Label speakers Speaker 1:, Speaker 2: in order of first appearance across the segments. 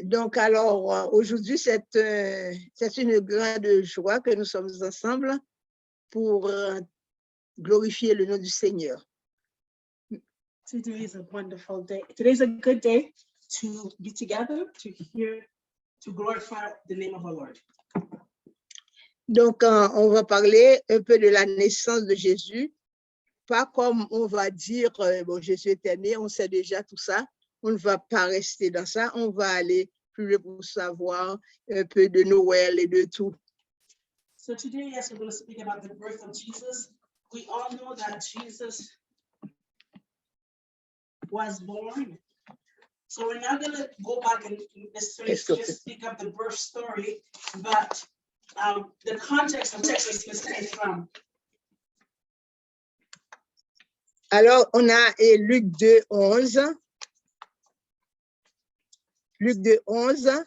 Speaker 1: Donc, alors, aujourd'hui, c'est une grande joie que nous sommes ensemble pour glorifier le nom du Seigneur.
Speaker 2: Today is a wonderful day. Today is a good day to be together, to glorify the name of our Lord.
Speaker 1: Donc, on va parler un peu de la naissance de Jésus. Pas comme on va dire, bon, Jésus est né, on sait déjà tout ça. On ne va pas rester dans ça. On va aller plus loin pour savoir un peu de Noël et de tout.
Speaker 2: So today, yes, we're going to speak about the birth of Jesus. We all know that Jesus was born. So we're not going to go back and necessarily just speak of the birth story, but the context of where Christmas came from.
Speaker 1: Alors, on a Luc 2:11. Luc 2:11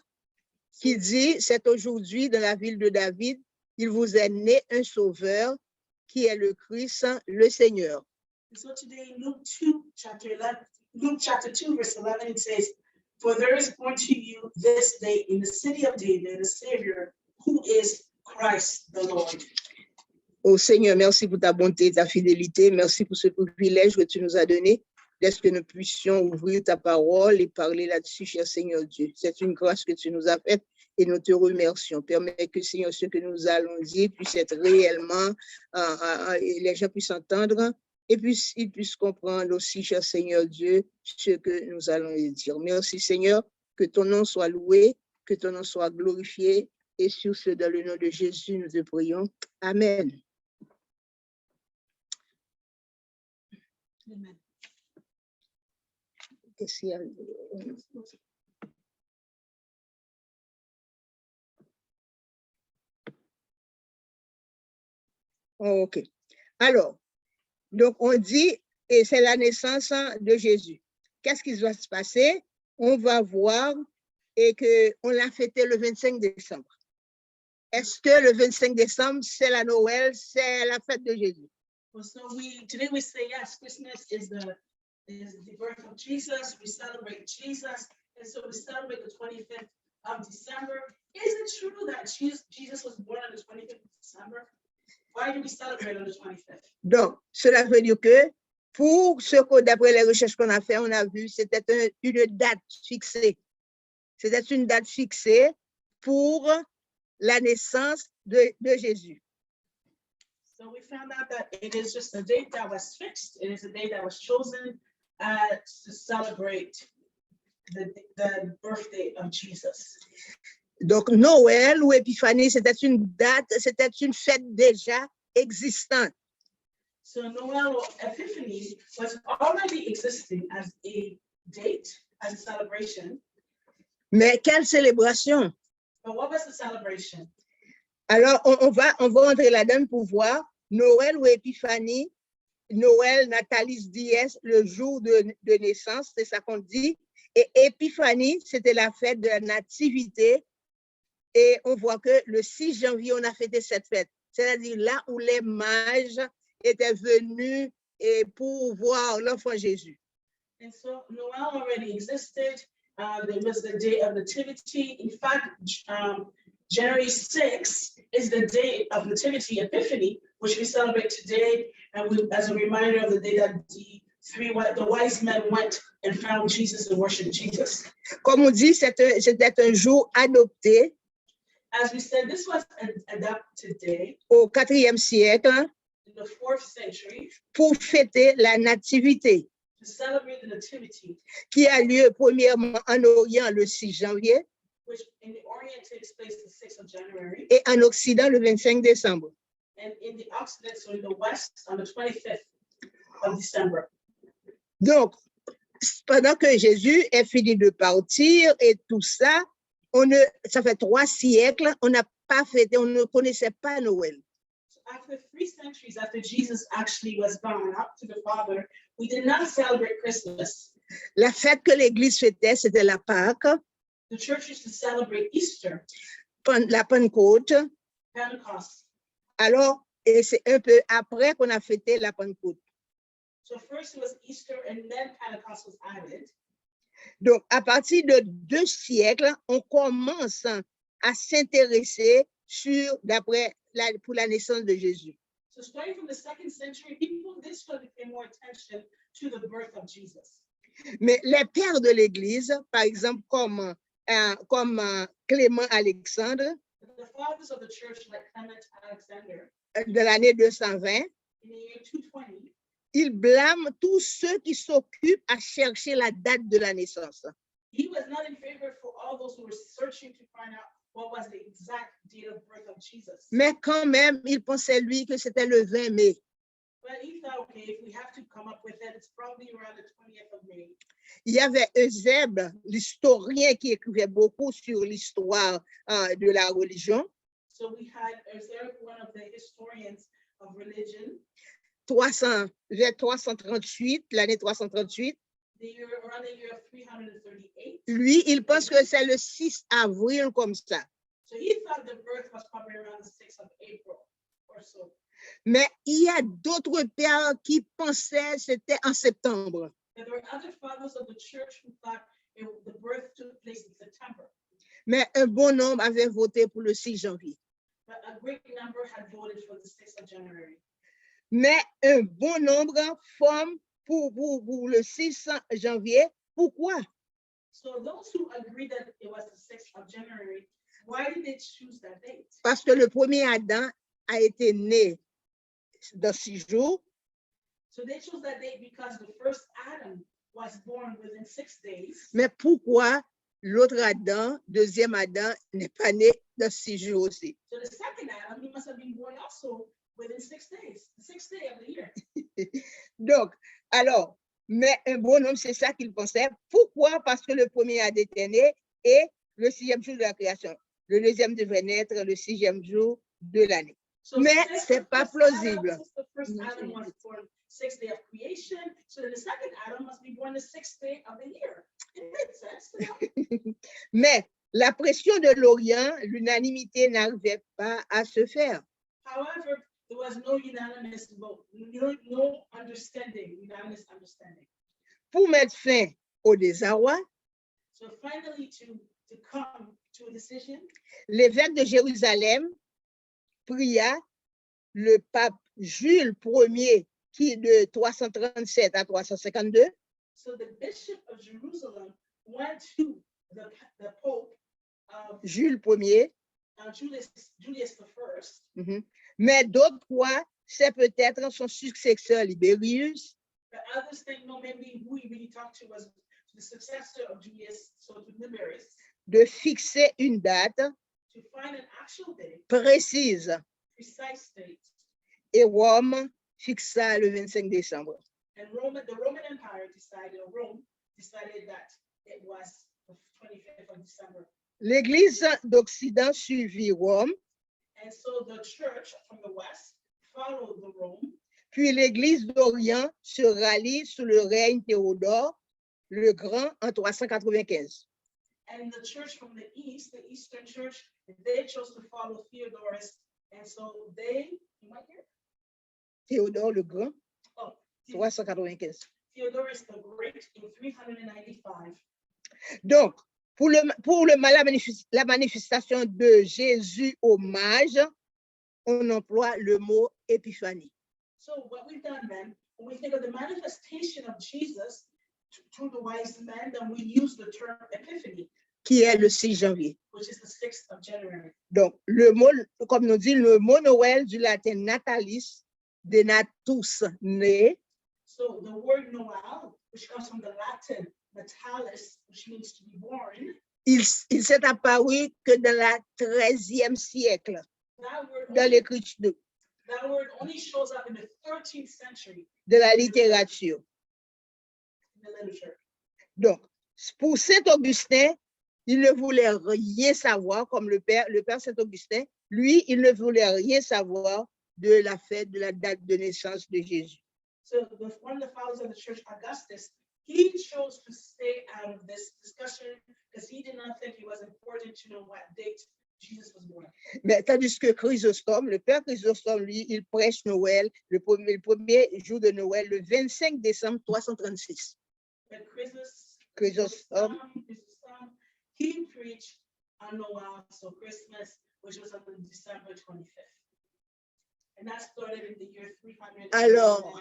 Speaker 1: qui dit, c'est aujourd'hui dans la ville de David, il vous est né un sauveur qui est le Christ, le Seigneur.
Speaker 2: So today, Luke 2, chapter 2, verse 11, it says, for there is born to you this day in the city of David a Savior who is Christ the Lord.
Speaker 1: Oh Seigneur, merci pour ta bonté et ta fidélité. Merci pour ce privilège que tu nous as donné. Laisse que nous puissions ouvrir ta parole et parler là-dessus, cher Seigneur Dieu. C'est une grâce que tu nous as faite et nous te remercions. Permets que, Seigneur, ce que nous allons dire puisse être réellement, les gens puissent entendre et puis ils puissent comprendre aussi, cher Seigneur Dieu, ce que nous allons dire. Merci, Seigneur, que ton nom soit loué, que ton nom soit glorifié. Et sur ce, dans le nom de Jésus, nous te prions. Amen.
Speaker 2: Amen.
Speaker 1: OK. Alors, donc on dit, et c'est la naissance de Jésus. Qu'est-ce qui va se passer? On va voir et qu'on l'a fêté le 25 décembre. Est-ce que le 25 décembre, c'est la Noël, c'est la fête de Jésus?
Speaker 2: Well, so today we say, yes, Christmas is the birth of Jesus. We celebrate Jesus. And so we celebrate the 25th of December. Is it true that Jesus was born on the 25th of December? Why do we celebrate on the 25th?
Speaker 1: Donc, cela veut dire que pour ce que, d'après les recherches qu'on a fait, on a vu, c'était une date fixée. C'était une date fixée pour la naissance de Jésus.
Speaker 2: So we found out that it is just a date that was fixed. It is a date that was chosen to celebrate the birthday of Jesus.
Speaker 1: Donc, Noël ou Épiphanie, c'était une date, c'était une fête déjà existante.
Speaker 2: So Noel or Epiphany was already existing as a date, as a celebration.
Speaker 1: Mais quelle célébration?
Speaker 2: But what was the celebration?
Speaker 1: Alors, on va entrer là-dedans pour voir Noël ou Épiphanie, Noël Natalis Dies, le jour de naissance, c'est ça qu'on dit. Et Épiphanie, c'était la fête de la nativité. Et on voit que le 6 janvier, on a fêté cette fête. C'est-à-dire là où les mages étaient venus pour voir l'enfant Jésus.
Speaker 2: And so Noel already existed. There was the day of nativity. In fact, January 6th is the day of nativity, Epiphany, which we celebrate today. And as a reminder of the day that the wise men went and found Jesus and worshiped Jesus.
Speaker 1: Comme on dit, c'était un jour adopté.
Speaker 2: As we said, this was adopted day.
Speaker 1: Au 4e siècle.
Speaker 2: In the 4th century.
Speaker 1: Pour fêter la nativité.
Speaker 2: To celebrate the nativity.
Speaker 1: Qui a lieu premièrement en Orient le 6 janvier.
Speaker 2: Which in the Orient takes place the 6th of January.
Speaker 1: Et en Occident le 25 décembre.
Speaker 2: And in the Occident, so in the West, on the 25th of December.
Speaker 1: Donc, pendant que Jésus est fini de partir et tout ça, ça fait 3 siècles, on n'a pas fêté, on ne connaissait pas Noël.
Speaker 2: So after 3 centuries after Jesus actually was gone up to the Father, we did not celebrate Christmas.
Speaker 1: La fête que l'Église fêtait, c'était la Pâque.
Speaker 2: The church used to celebrate Easter.
Speaker 1: La Pentecôte.
Speaker 2: Pentecost.
Speaker 1: Alors, et c'est un peu après qu'on a fêté la Pentecôte.
Speaker 2: So first it was Easter and then Pentecost was added.
Speaker 1: Donc, à partir de 2 siècles, on commence à s'intéresser pour la naissance de Jésus.
Speaker 2: So starting from the 2nd century, people did start to pay more attention to the birth of Jesus.
Speaker 1: Mais les pères de l'Église, par exemple, comme Clément Alexandre,
Speaker 2: The fathers of the church, like Clement Alexander,
Speaker 1: de l'année 220,
Speaker 2: in the year 220,
Speaker 1: ils blâment tous ceux qui s'occupent à chercher la date de la naissance.
Speaker 2: he was not in favor for all those who were searching to find out what was the exact date of birth of Jesus.
Speaker 1: Mais quand même, il pensait, lui, que c'était le 20 mai.
Speaker 2: But he thought, okay, if we have to come up with it, it's probably around the 20th of May.
Speaker 1: Il y avait Eusèbe, l'historien qui écrivait beaucoup sur l'histoire de la religion.
Speaker 2: So we had Ezra, one of the historians of religion,
Speaker 1: Vers 338, l'année 338.
Speaker 2: around the year of 338.
Speaker 1: Lui, il pense que c'est le 6 avril comme ça.
Speaker 2: So he thought the birth was probably around the 6th of April or so.
Speaker 1: Mais il y a d'autres pères qui pensaient que c'était en septembre.
Speaker 2: But there were other fathers of the church who thought the birth took place in September.
Speaker 1: Mais un bon nombre avaient voté pour le 6 janvier.
Speaker 2: But a great number had voted for the 6th of January.
Speaker 1: Mais un bon nombre forment pour le 6 janvier. Pourquoi?
Speaker 2: So those who agreed that it was the 6th of January, why did they choose that date?
Speaker 1: Parce que le premier Adam a été né dans 6 jours.
Speaker 2: So they chose that date because the first Adam was born within 6 days.
Speaker 1: Mais pourquoi l'autre Adam, deuxième Adam, n'est pas né dans 6 jours aussi?
Speaker 2: So the second Adam, he must have been born also within 6 days, the 6th day of the year.
Speaker 1: Donc, alors, mais un bon homme, c'est ça qu'il pensait. Pourquoi? Parce que le premier Adam était né et le 6e jour de la création. Le deuxième devait naître le 6e jour de l'année.
Speaker 2: So
Speaker 1: Mais
Speaker 2: since
Speaker 1: c'est
Speaker 2: the
Speaker 1: pas
Speaker 2: first
Speaker 1: plausible.
Speaker 2: Adam, since the first Adam was born 6th day of creation, so then the second Adam must be born the 6th day of the year. It makes sense.
Speaker 1: Mais la pression de l'Orient, l'unanimité n'arrivait pas à se faire.
Speaker 2: However, there was no unanimous vote, no understanding, unanimous understanding.
Speaker 1: Pour mettre fin au désarroi,
Speaker 2: So finally, to come to a decision,
Speaker 1: l'évêque de Jérusalem pria le pape Jules Ier, qui de 337 à 352,
Speaker 2: so the bishop of Jerusalem went to the Pope,
Speaker 1: Jules Ier,
Speaker 2: Julius I.
Speaker 1: mais d'autres croient c'est peut-être son successeur Libérius,
Speaker 2: But others think, no, maybe who he really talked to was the successor of Julius, so to Liberius,
Speaker 1: de fixer une date
Speaker 2: to find an actual date,
Speaker 1: précise.
Speaker 2: precise date.
Speaker 1: Et Rome fixa le 25 décembre.
Speaker 2: And the Roman Empire Rome decided that it was the 25th of December.
Speaker 1: L'Église d'Occident suivit Rome,
Speaker 2: And so the church from the West followed the Rome.
Speaker 1: puis l'Église d'Orient se rallie sous le règne Théodore le Grand en 395.
Speaker 2: And the church from the East, the Eastern Church, they chose to follow Theodorus. And so you might hear?
Speaker 1: Théodore le Grand,
Speaker 2: Oh,
Speaker 1: 395.
Speaker 2: Theodorus the Great in 395.
Speaker 1: Donc, pour la manifestation de Jésus hommage, on emploie le mot épiphanie.
Speaker 2: So what we've done then, when we think of the manifestation of Jesus to the wise men, then we use the term Epiphany,
Speaker 1: Qui est le 6 janvier.
Speaker 2: which is the 6th of January.
Speaker 1: Donc, le mot, comme nous dit, le mot Noël du latin natalis, de natus, né,
Speaker 2: So the word Noel, which comes from the Latin natalis, which means to be born,
Speaker 1: il s'est apparu que dans le 13e siècle,
Speaker 2: that word only shows up in the 13th century
Speaker 1: de la littérature.
Speaker 2: in the literature.
Speaker 1: Donc, pour Saint-Augustin, il ne voulait rien savoir, comme le père Saint-Augustin, lui, il ne voulait rien savoir de la fête, de la date de naissance de Jésus.
Speaker 2: So one of the fathers of the church, Augustus, he chose to stay out of this discussion because he did not think it was important to know what date Jesus was born.
Speaker 1: Mais tandis que Chrysostome, le père Chrysostome, lui, il prêche Noël, le premier jour de Noël, le 25 décembre 336.
Speaker 2: But
Speaker 1: Chrysostome.
Speaker 2: He preached on Noel, so Christmas, which was on December 25th. And that started in the year 300.
Speaker 1: Alors,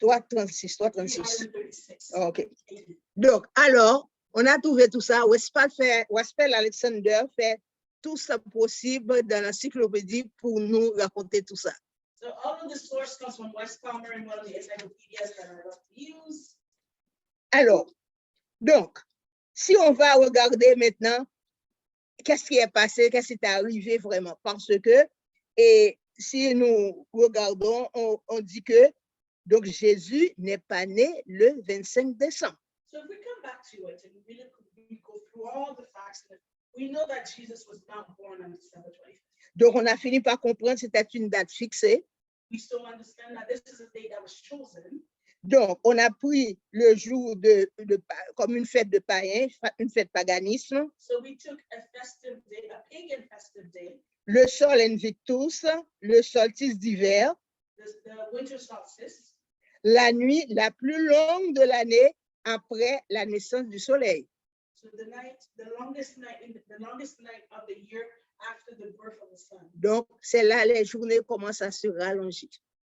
Speaker 1: 336.
Speaker 2: 336.
Speaker 1: OK. Donc, alors, on a trouvé tout ça. Westphal Alexander fait tout ça possible dans l'encyclopédie pour nous raconter tout ça.
Speaker 2: So all of the source comes from West Palmer and one of the encyclopedias that I love to use.
Speaker 1: Alors, donc, si on va regarder maintenant, qu'est-ce qui est passé, qu'est-ce qui est arrivé vraiment? Parce que, et si nous regardons, on dit que donc Jésus n'est pas né le 25 décembre.
Speaker 2: So if we come back to it and we go through all the facts, we know that Jesus was not born on December 25th.
Speaker 1: Donc, on a fini par comprendre que c'était une date fixée.
Speaker 2: We still understand that this is a date that was chosen.
Speaker 1: Donc, on a pris le jour comme une fête de païens, une fête paganisme.
Speaker 2: So we took a festive day, a pagan festive day.
Speaker 1: Le sol invictus, le solstice d'hiver.
Speaker 2: The winter solstice.
Speaker 1: La nuit la plus longue de l'année après la naissance du soleil.
Speaker 2: So the longest night of the year after the birth of the sun.
Speaker 1: Donc, c'est là les journées commencent à se rallonger.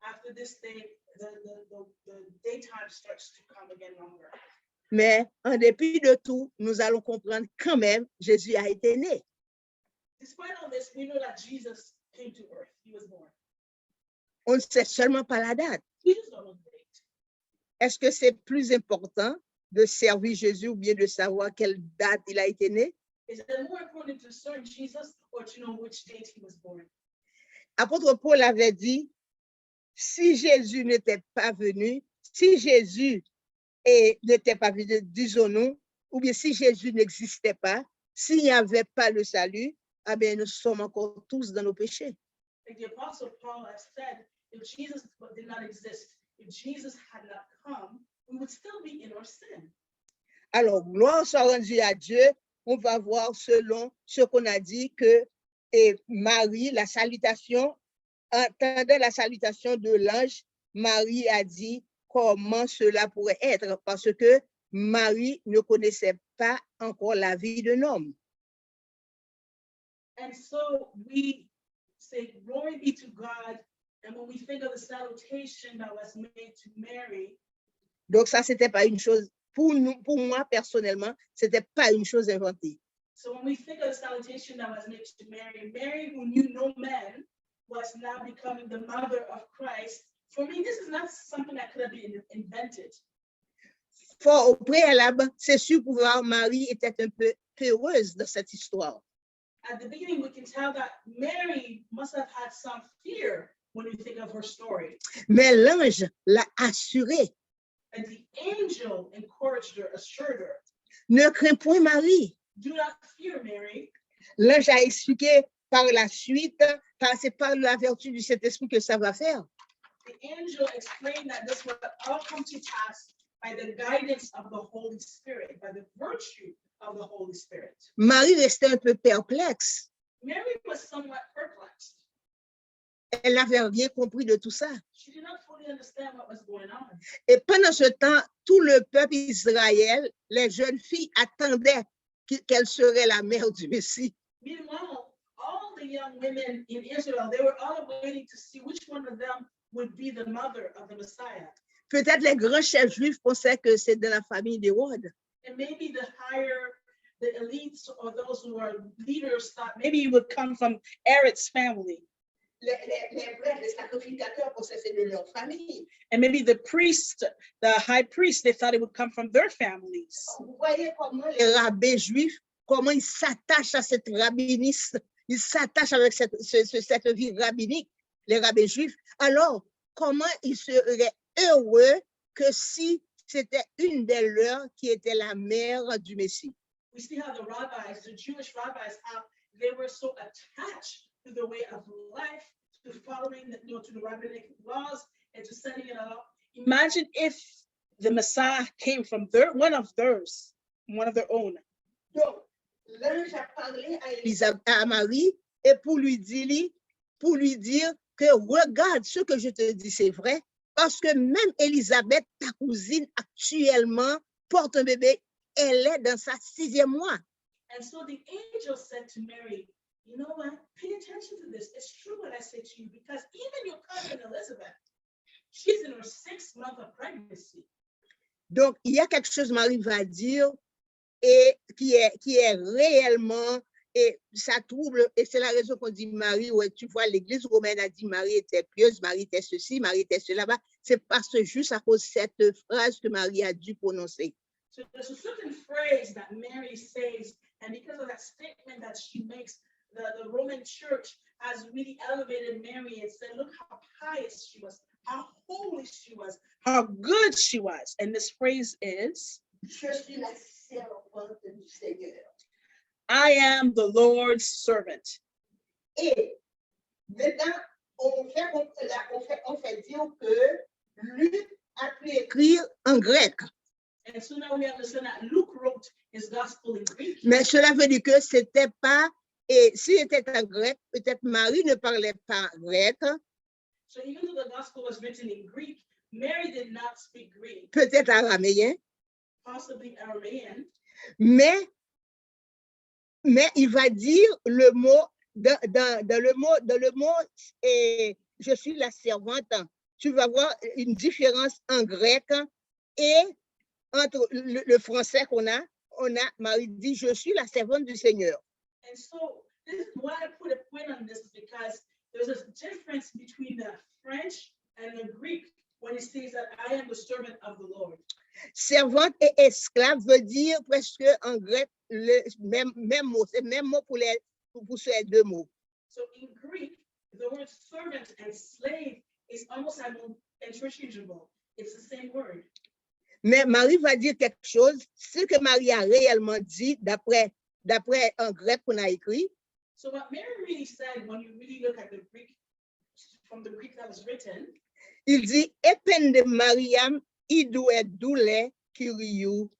Speaker 2: After this day, the daytime starts to come again longer.
Speaker 1: Mais en dépit de tout, nous allons comprendre quand même Jésus a été né.
Speaker 2: Despite all this, we know that Jesus came to earth. He was born.
Speaker 1: On ne sait seulement pas la date.
Speaker 2: We just don't know the date.
Speaker 1: Est-ce que c'est plus important de servir Jésus ou bien de savoir quelle date il a été né?
Speaker 2: Is it more important to serve Jesus or to know which date he was born?
Speaker 1: Apôtre Paul avait dit, si Jésus n'était pas venu, si Jésus n'était pas venu, disons-nous, ou bien si Jésus n'existait pas, s'il n'y avait pas le salut, eh bien, nous sommes encore tous dans nos péchés.
Speaker 2: Like the Apostle Paul has said, if Jesus did not exist, if Jesus had not come, we would still be in our sin.
Speaker 1: Alors, gloire soit rendue à Dieu. On va voir selon ce qu'on a dit que Marie, la salutation, entendant la salutation de l'ange, Marie a dit comment cela pourrait être parce que Marie ne connaissait pas encore la vie d'un homme.
Speaker 2: And so we say, glory be to God. And when we think of the salutation that was made to Mary.
Speaker 1: Donc ça, c'était pas une chose, pour moi personnellement, c'était pas une chose inventée.
Speaker 2: So when we think of the salutation that was made to Mary, Mary who knew no man was now becoming the mother of Christ. For me, this is not something that could have been invented.
Speaker 1: Fort au préalable, c'est sûr que Marie était un peu peureuse dans cette histoire.
Speaker 2: At the beginning, we can tell that Mary must have had some fear when we think of her story.
Speaker 1: Mais l'ange l'a assurée.
Speaker 2: And the angel encouraged her, assured her.
Speaker 1: Ne crains point Marie.
Speaker 2: Do not fear, Mary.
Speaker 1: L'ange a expliqué par la suite, c'est par la vertu du Saint-Esprit que ça va faire.
Speaker 2: The angel explained that this will all come to pass by the guidance of the Holy Spirit, by the virtue of the Holy Spirit.
Speaker 1: Marie restait un peu perplexe.
Speaker 2: Mary was somewhat perplexed.
Speaker 1: Elle n'avait rien compris de tout ça.
Speaker 2: She did not fully understand what was going on.
Speaker 1: Et pendant ce temps, tout le peuple Israël, les jeunes filles attendaient qu'elle serait la mère du Messie.
Speaker 2: Meanwhile, all the young women in Israel, they were all waiting to see which one of them would be the mother of the Messiah.
Speaker 1: Peut-être les grands chefs juifs pensaient que c'est de la famille d'Hérode.
Speaker 2: And maybe the elites or those who are leaders thought maybe it would come from Herod's family.
Speaker 1: Les sacrificateurs pensaient que c'est de leur famille.
Speaker 2: And maybe the high priest, they thought it would come from their families.
Speaker 1: Vous voyez comment les rabbins juifs, comment ils s'attachent à cette rabbinisme, ils s'attachent avec cette vie rabbinique, les rabbins juifs. Alors, comment ils seraient heureux que si c'était une des leurs qui était la mère du Messie.
Speaker 2: We see how the Jewish rabbis, how they were so attached to the way of life, to following to the rabbinic laws and to setting it up. Imagine if the Messiah came from one of their own.
Speaker 1: Donc, l'ange a parlé à Marie et pour lui dire que regarde, ce que je te dis, c'est vrai. Parce que même Élisabeth, ta cousine, actuellement, porte un bébé. Elle est dans sa 6e mois.
Speaker 2: And so the angel said to Mary, you know what? Pay attention to this. It's true what I say to you, because even your cousin Elizabeth, she's in her 6th month of pregnancy.
Speaker 1: Donc, il y a quelque chose, Marie va dire, et qui est réellement, et ça trouble, et c'est la raison qu'on dit Marie, ouais, tu vois, l'Église romaine a dit Marie était pieuse, Marie était ceci, Marie était cela, c'est parce que juste à cause de cette phrase que Marie a dû prononcer.
Speaker 2: So there's a certain phrase that Mary says, and because of that statement that she makes, the Roman Church has really elevated Mary and said, look how pious she was, how holy she was, how good she was. And this phrase is,
Speaker 1: Je suis la servante du Seigneur.
Speaker 2: I am the Lord's servant.
Speaker 1: Et maintenant, on fait dire que Luc a pu écrire en grec.
Speaker 2: And so now we understand that Luke wrote his gospel in Greek.
Speaker 1: Mais cela veut dire que c'était pas, et s'il était en grec, peut-être Marie ne parlait pas grec.
Speaker 2: So even though the gospel was written in Greek, Mary did not speak Greek,
Speaker 1: Peut-être araméen,
Speaker 2: possibly Aramean.
Speaker 1: mais il va dire le mot, dans le mot, et je suis la servante. Tu vas voir une différence en grec et entre le français qu'on a, Marie dit, je suis la servante du Seigneur.
Speaker 2: And so this is why I put a point on this, because there's a difference between the French and the Greek when it says that I am the servant of the Lord.
Speaker 1: Servante et esclave veut dire presque en grec le même mot. C'est le même mot pour ces deux mots.
Speaker 2: So in Greek, the word servant and slave is almost interchangeable. It's the same word.
Speaker 1: Mais Marie va dire quelque chose, ce que Marie a réellement dit d'après un grec qu'on a écrit.
Speaker 2: So what Mary really said, when you really look at the Greek, from the Greek that was written,
Speaker 1: il dit, epende Mariam, idou et doule kiriou.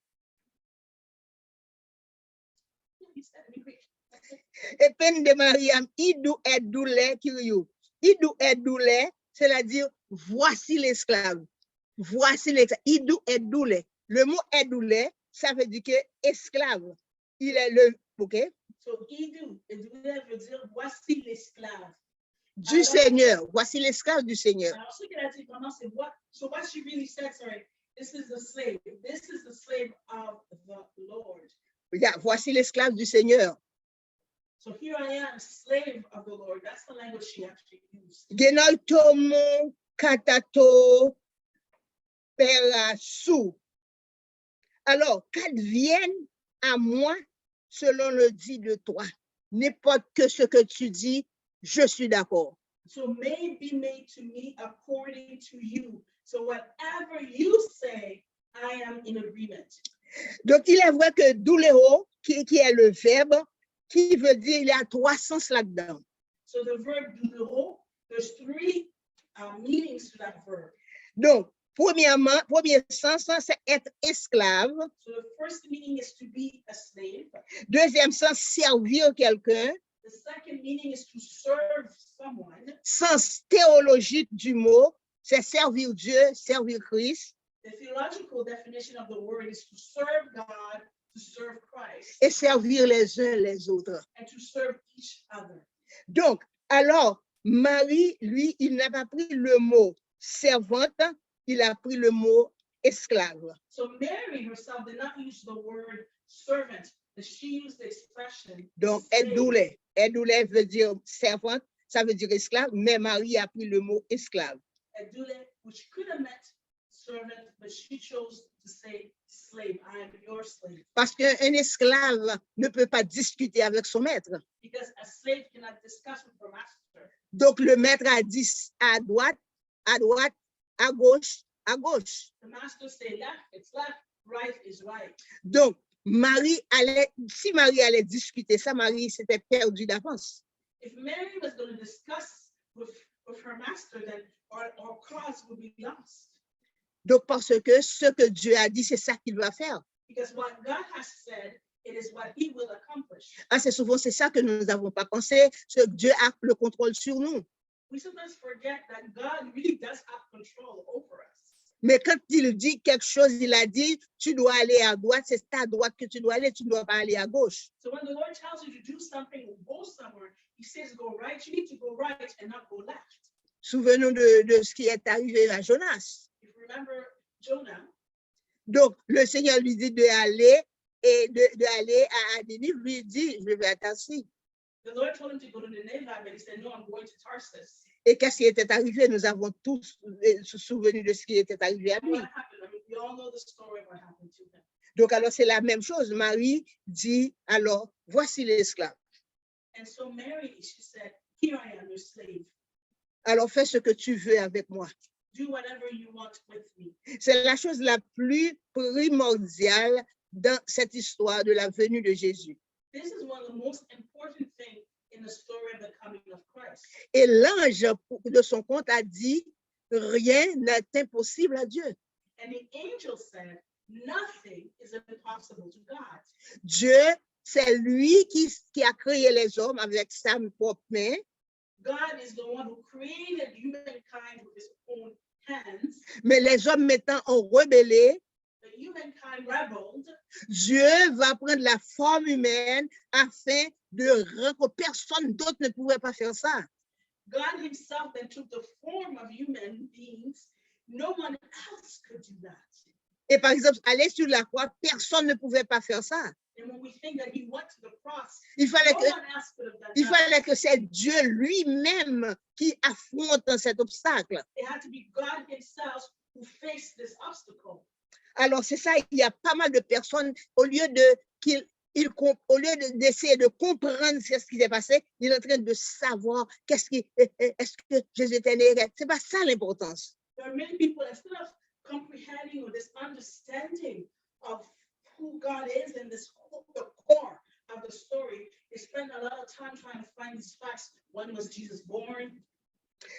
Speaker 1: Epende Mariam, idou et doule kiriou. Idou et doule, c'est-à-dire, voici l'esclave. Voici l'esclave. Idou et doule. Le mot edoule, ça veut dire que esclave. Il est le, ok?
Speaker 2: So idou veut dire voici l'esclave.
Speaker 1: Du Seigneur. Voici l'esclave du Seigneur.
Speaker 2: So what she really said, sorry, this is the slave. This is the slave of the Lord.
Speaker 1: Yeah, voici l'esclave du Seigneur.
Speaker 2: So here I am, slave of the Lord. That's the language she actually used.
Speaker 1: Genoitomo katato perasu. Alors, qu'advienne à moi selon le dit de toi. N'importe que ce que tu dis, je suis d'accord.
Speaker 2: So may be made to me according to you. So whatever you say, I am in agreement.
Speaker 1: Donc, il est vrai que douleo, qui est le verbe, qui veut dire, il y a 3 sens là-dedans.
Speaker 2: So the verb douleo, there's 3 meanings to that verb.
Speaker 1: Donc, premier sens, c'est être esclave.
Speaker 2: So the first meaning is to be a slave.
Speaker 1: Deuxième sens, servir quelqu'un.
Speaker 2: The second meaning is to serve someone.
Speaker 1: Sens théologique du mot, c'est servir Dieu, servir Christ.
Speaker 2: The theological definition of the word is to serve God, to serve Christ.
Speaker 1: Et servir les uns les autres.
Speaker 2: And to serve each other.
Speaker 1: Donc, alors, Marie, lui, il n'a pas pris le mot servante, il a pris le mot esclave.
Speaker 2: So Mary herself did not use the word servant, but she used the expression.
Speaker 1: Donc, edoule. Edoule veut dire servante, ça veut dire esclave, mais Marie a pris le mot esclave.
Speaker 2: Edoule, which could have meant servant, but she chose to say slave. I am your slave.
Speaker 1: Parce qu'un esclave ne peut pas discuter avec son maître.
Speaker 2: Because a slave cannot discuss with her master.
Speaker 1: Donc, le maître a dit à droite, à gauche, à gauche.
Speaker 2: The master say left, it's left, right is right.
Speaker 1: Donc, si Marie allait discuter ça, Marie s'était perdue d'avance.
Speaker 2: If Mary was going to discuss with her master, then our cause would be lost.
Speaker 1: Donc, parce que ce que Dieu a dit, c'est ça qu'il va faire.
Speaker 2: Because what God has said, it is what he will accomplish.
Speaker 1: Assez souvent, c'est ça que nous n'avons pas pensé, que Dieu a le contrôle sur nous.
Speaker 2: we sometimes forget that God really does have control over us.
Speaker 1: Mais quand il dit quelque chose, il a dit, tu dois aller à droite, c'est à droite que tu dois aller, tu ne dois pas aller à gauche.
Speaker 2: So when the Lord tells you to do something or go somewhere, he says go right, you need to go right and not go left.
Speaker 1: Souvenons de ce qui est arrivé à Jonas.
Speaker 2: If you remember Jonah,
Speaker 1: Donc, le Seigneur lui dit d'aller et d'aller à Ninive, lui dit, je vais à Tarsis.
Speaker 2: the Lord told him to go to Nineveh, but he said, no, I'm going to Tarsus.
Speaker 1: Et qu'est-ce qui était arrivé? Nous avons tous se souvenu de ce qui était arrivé à
Speaker 2: And
Speaker 1: lui.
Speaker 2: what happened? I mean, we all know the story of what happened to him.
Speaker 1: Donc, alors, c'est la même chose. Marie dit, alors, voici l'esclave.
Speaker 2: And so Mary, she said, here I am, your slave.
Speaker 1: Alors, fais ce que tu veux avec moi.
Speaker 2: Do whatever you want with me.
Speaker 1: C'est la chose la plus primordiale dans cette histoire de la venue de Jésus.
Speaker 2: This is one of the most important things in the story of the coming of Christ.
Speaker 1: Et l'ange de son compte a dit, rien n'est impossible à Dieu.
Speaker 2: And the angel said, nothing is impossible to God.
Speaker 1: Dieu, c'est lui qui a créé les hommes avec sa propre main,
Speaker 2: God is the one who created humankind with his own hands.
Speaker 1: mais les hommes maintenant ont rebellé.
Speaker 2: The humankind rebelled.
Speaker 1: Dieu va prendre la forme humaine afin de rendre personne d'autre ne pouvait pas faire ça.
Speaker 2: God himself then took the form of human beings. No one else could do that.
Speaker 1: Et par exemple, aller sur la croix, personne ne pouvait pas faire ça.
Speaker 2: And when we think that he went to the cross,
Speaker 1: Il fallait
Speaker 2: no
Speaker 1: que,
Speaker 2: one else could have done
Speaker 1: il
Speaker 2: that.
Speaker 1: fallait que c'est Dieu lui-même qui affronte cet obstacle.
Speaker 2: It had to be God himself who faced this obstacle.
Speaker 1: Alors, c'est ça, il y a pas mal de personnes, au lieu d'essayer de comprendre ce qui s'est passé, il est en train de savoir est-ce que Jésus était né. C'est pas ça l'importance.
Speaker 2: There are many people, instead of comprehending or this understanding of who God is and this the core of the story, they spend a lot of time trying to find these facts. When was Jesus born?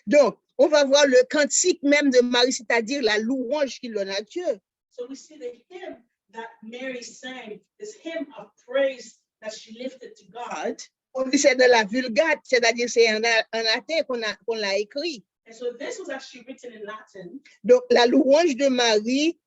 Speaker 1: Donc, on va voir le cantique même de Marie, c'est-à-dire la louange qu'il donne à Dieu.
Speaker 2: So we see the hymn that Mary sang, this hymn of praise that she lifted to God.
Speaker 1: On dit c'est de la Vulgate, c'est-à-dire c'est en latin qu'on l'a écrit.
Speaker 2: And so this was actually written in Latin.
Speaker 1: Donc, la louange de Marie,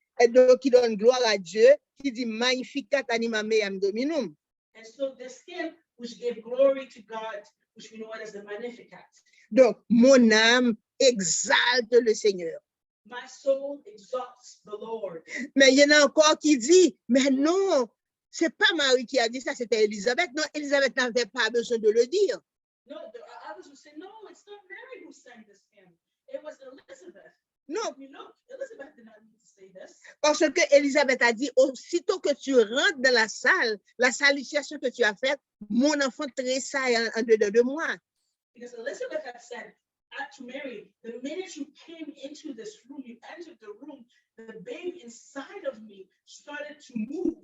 Speaker 1: qui donne gloire à Dieu, qui dit Magnificat anima meam dominum.
Speaker 2: And so this hymn, which gave glory to God, which we know it as the Magnificat.
Speaker 1: Donc, mon âme exalte le Seigneur.
Speaker 2: My soul exalts the Lord.
Speaker 1: Mais il y en a encore qui dit, mais non, c'est pas Marie qui a dit ça, c'était Élisabeth. Non, Élisabeth n'avait pas besoin de le dire.
Speaker 2: No, there are others who say, no, it's not Mary who sang this hymn. It was Elizabeth.
Speaker 1: Non,
Speaker 2: You know, Elizabeth did not need to say this.
Speaker 1: parce que Élisabeth a dit, aussitôt que tu rentres dans la salutation que tu as faite, mon enfant tressaille en dedans de moi.
Speaker 2: Because Elizabeth had said to Mary, the minute you came into this room, you entered the room, the babe inside of me started to move.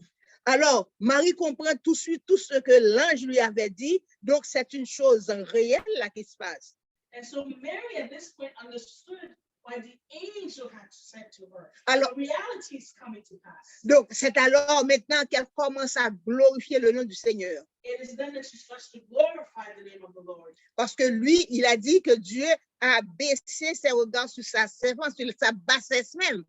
Speaker 1: Alors, Marie comprend tout de suite tout ce que l'ange lui avait dit, donc c'est une chose réelle là qui se passe.
Speaker 2: And so Mary at this point understood why the angel had said to her,
Speaker 1: Alors,
Speaker 2: the reality is coming to pass.
Speaker 1: donc, c'est alors maintenant qu'elle commence à glorifier le nom du Seigneur.
Speaker 2: It is then that she starts to glorify the name of the Lord.
Speaker 1: Parce que lui, il a dit que Dieu a baissé ses regards sur sa servante, sur sa bassesse même.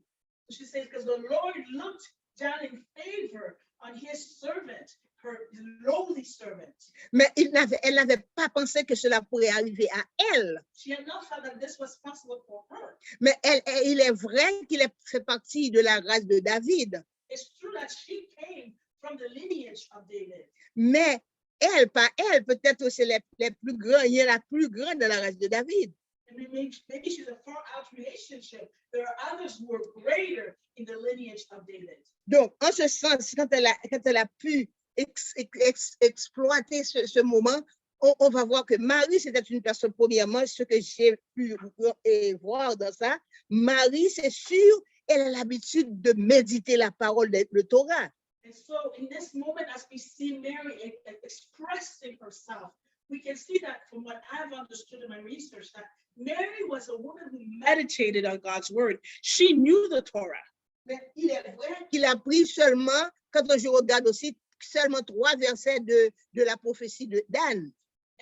Speaker 2: She says, because the Lord looked down in favor on his servant, her lowly servant.
Speaker 1: Mais elle n'avait pas pensé que cela pourrait arriver à elle.
Speaker 2: She had not thought that this was possible for her.
Speaker 1: Mais il est vrai qu'il fait partie de la race de David.
Speaker 2: It's true that she came from the lineage of David.
Speaker 1: Mais elle, pas elle, peut-être c'est les plus grands, il y a la plus grande de la race de David.
Speaker 2: And maybe she's a far out relationship. There are others who are greater in the lineage of David.
Speaker 1: Donc, en ce sens, quand elle a pu exploiter ce moment, on va voir que Marie, c'était une personne, premièrement, ce que j'ai pu voir dans ça, Marie, c'est sûr, elle a l'habitude de méditer la parole de Torah.
Speaker 2: And so in this moment, as we see Mary expressing herself, we can see that from what I've understood in my research, that Mary was a woman who meditated on God's word. She knew the Torah.
Speaker 1: Mais il est vrai qu'il a pris seulement, quand je regarde aussi, seulement 3 versets de la prophétie de Dan.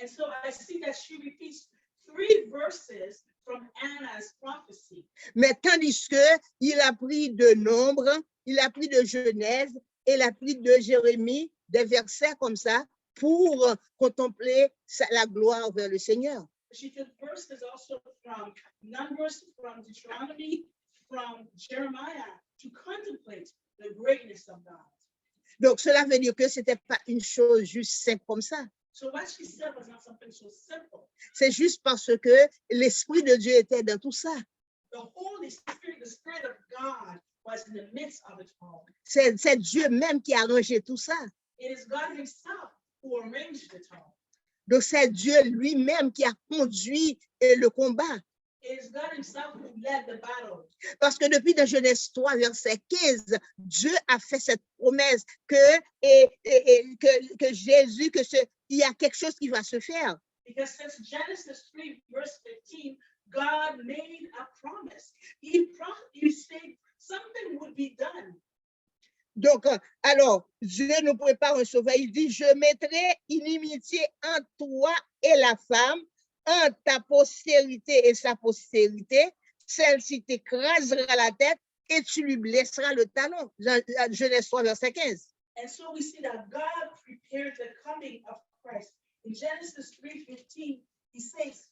Speaker 2: And so I see that she repeats 3 verses from Anna's prophecy.
Speaker 1: Mais tandis que il a pris de Nombre, il a pris de Genèse, et il a pris de Jérémie, des versets comme ça, pour contempler la gloire vers le Seigneur.
Speaker 2: She took verses also from Numbers, from Deuteronomy, from Jeremiah to contemplate the greatness of God.
Speaker 1: Donc, cela veut dire que ce n'était pas une chose juste simple comme ça.
Speaker 2: So what she said was not something so simple.
Speaker 1: C'est juste parce que l'Esprit de Dieu était dans tout ça.
Speaker 2: The Holy Spirit, the Spirit of God, was in the midst of it all.
Speaker 1: C'est Dieu même qui a arrangé tout ça.
Speaker 2: It is God Himself who arranged it all.
Speaker 1: Donc, c'est Dieu lui-même qui a conduit le combat.
Speaker 2: It is God Himself who led the battle.
Speaker 1: Parce que depuis dans Genèse 3, verset 15, Dieu a fait cette promesse que Jésus, il y a quelque chose qui va se faire.
Speaker 2: Because since Genesis 3, verse 15, God made a promise. He said something would be done.
Speaker 1: Donc, alors, Dieu nous prépare un sauveur. Il dit, je mettrai inimitié entre toi et la femme, entre ta postérité et sa postérité. Celle-ci t'écrasera la tête et tu lui blesseras le talon. Genèse 3, verset 15.
Speaker 2: And so we see that God prepared the coming of Christ. In Genesis 3:15, He says,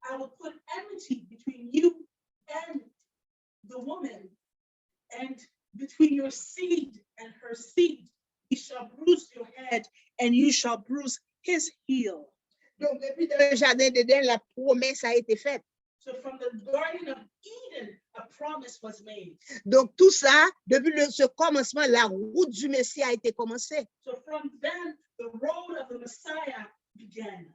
Speaker 2: I will put enmity between you and the woman, and between your seed and her seed. He shall bruise your head, and you shall bruise his heel.
Speaker 1: Donc, depuis dans le jardin d'Éden, la promesse a été faite.
Speaker 2: So from the Garden of Eden, a promise was made.
Speaker 1: Donc, tout ça, depuis ce commencement, la route du Messie a été commencée.
Speaker 2: So from then, the road of the Messiah began.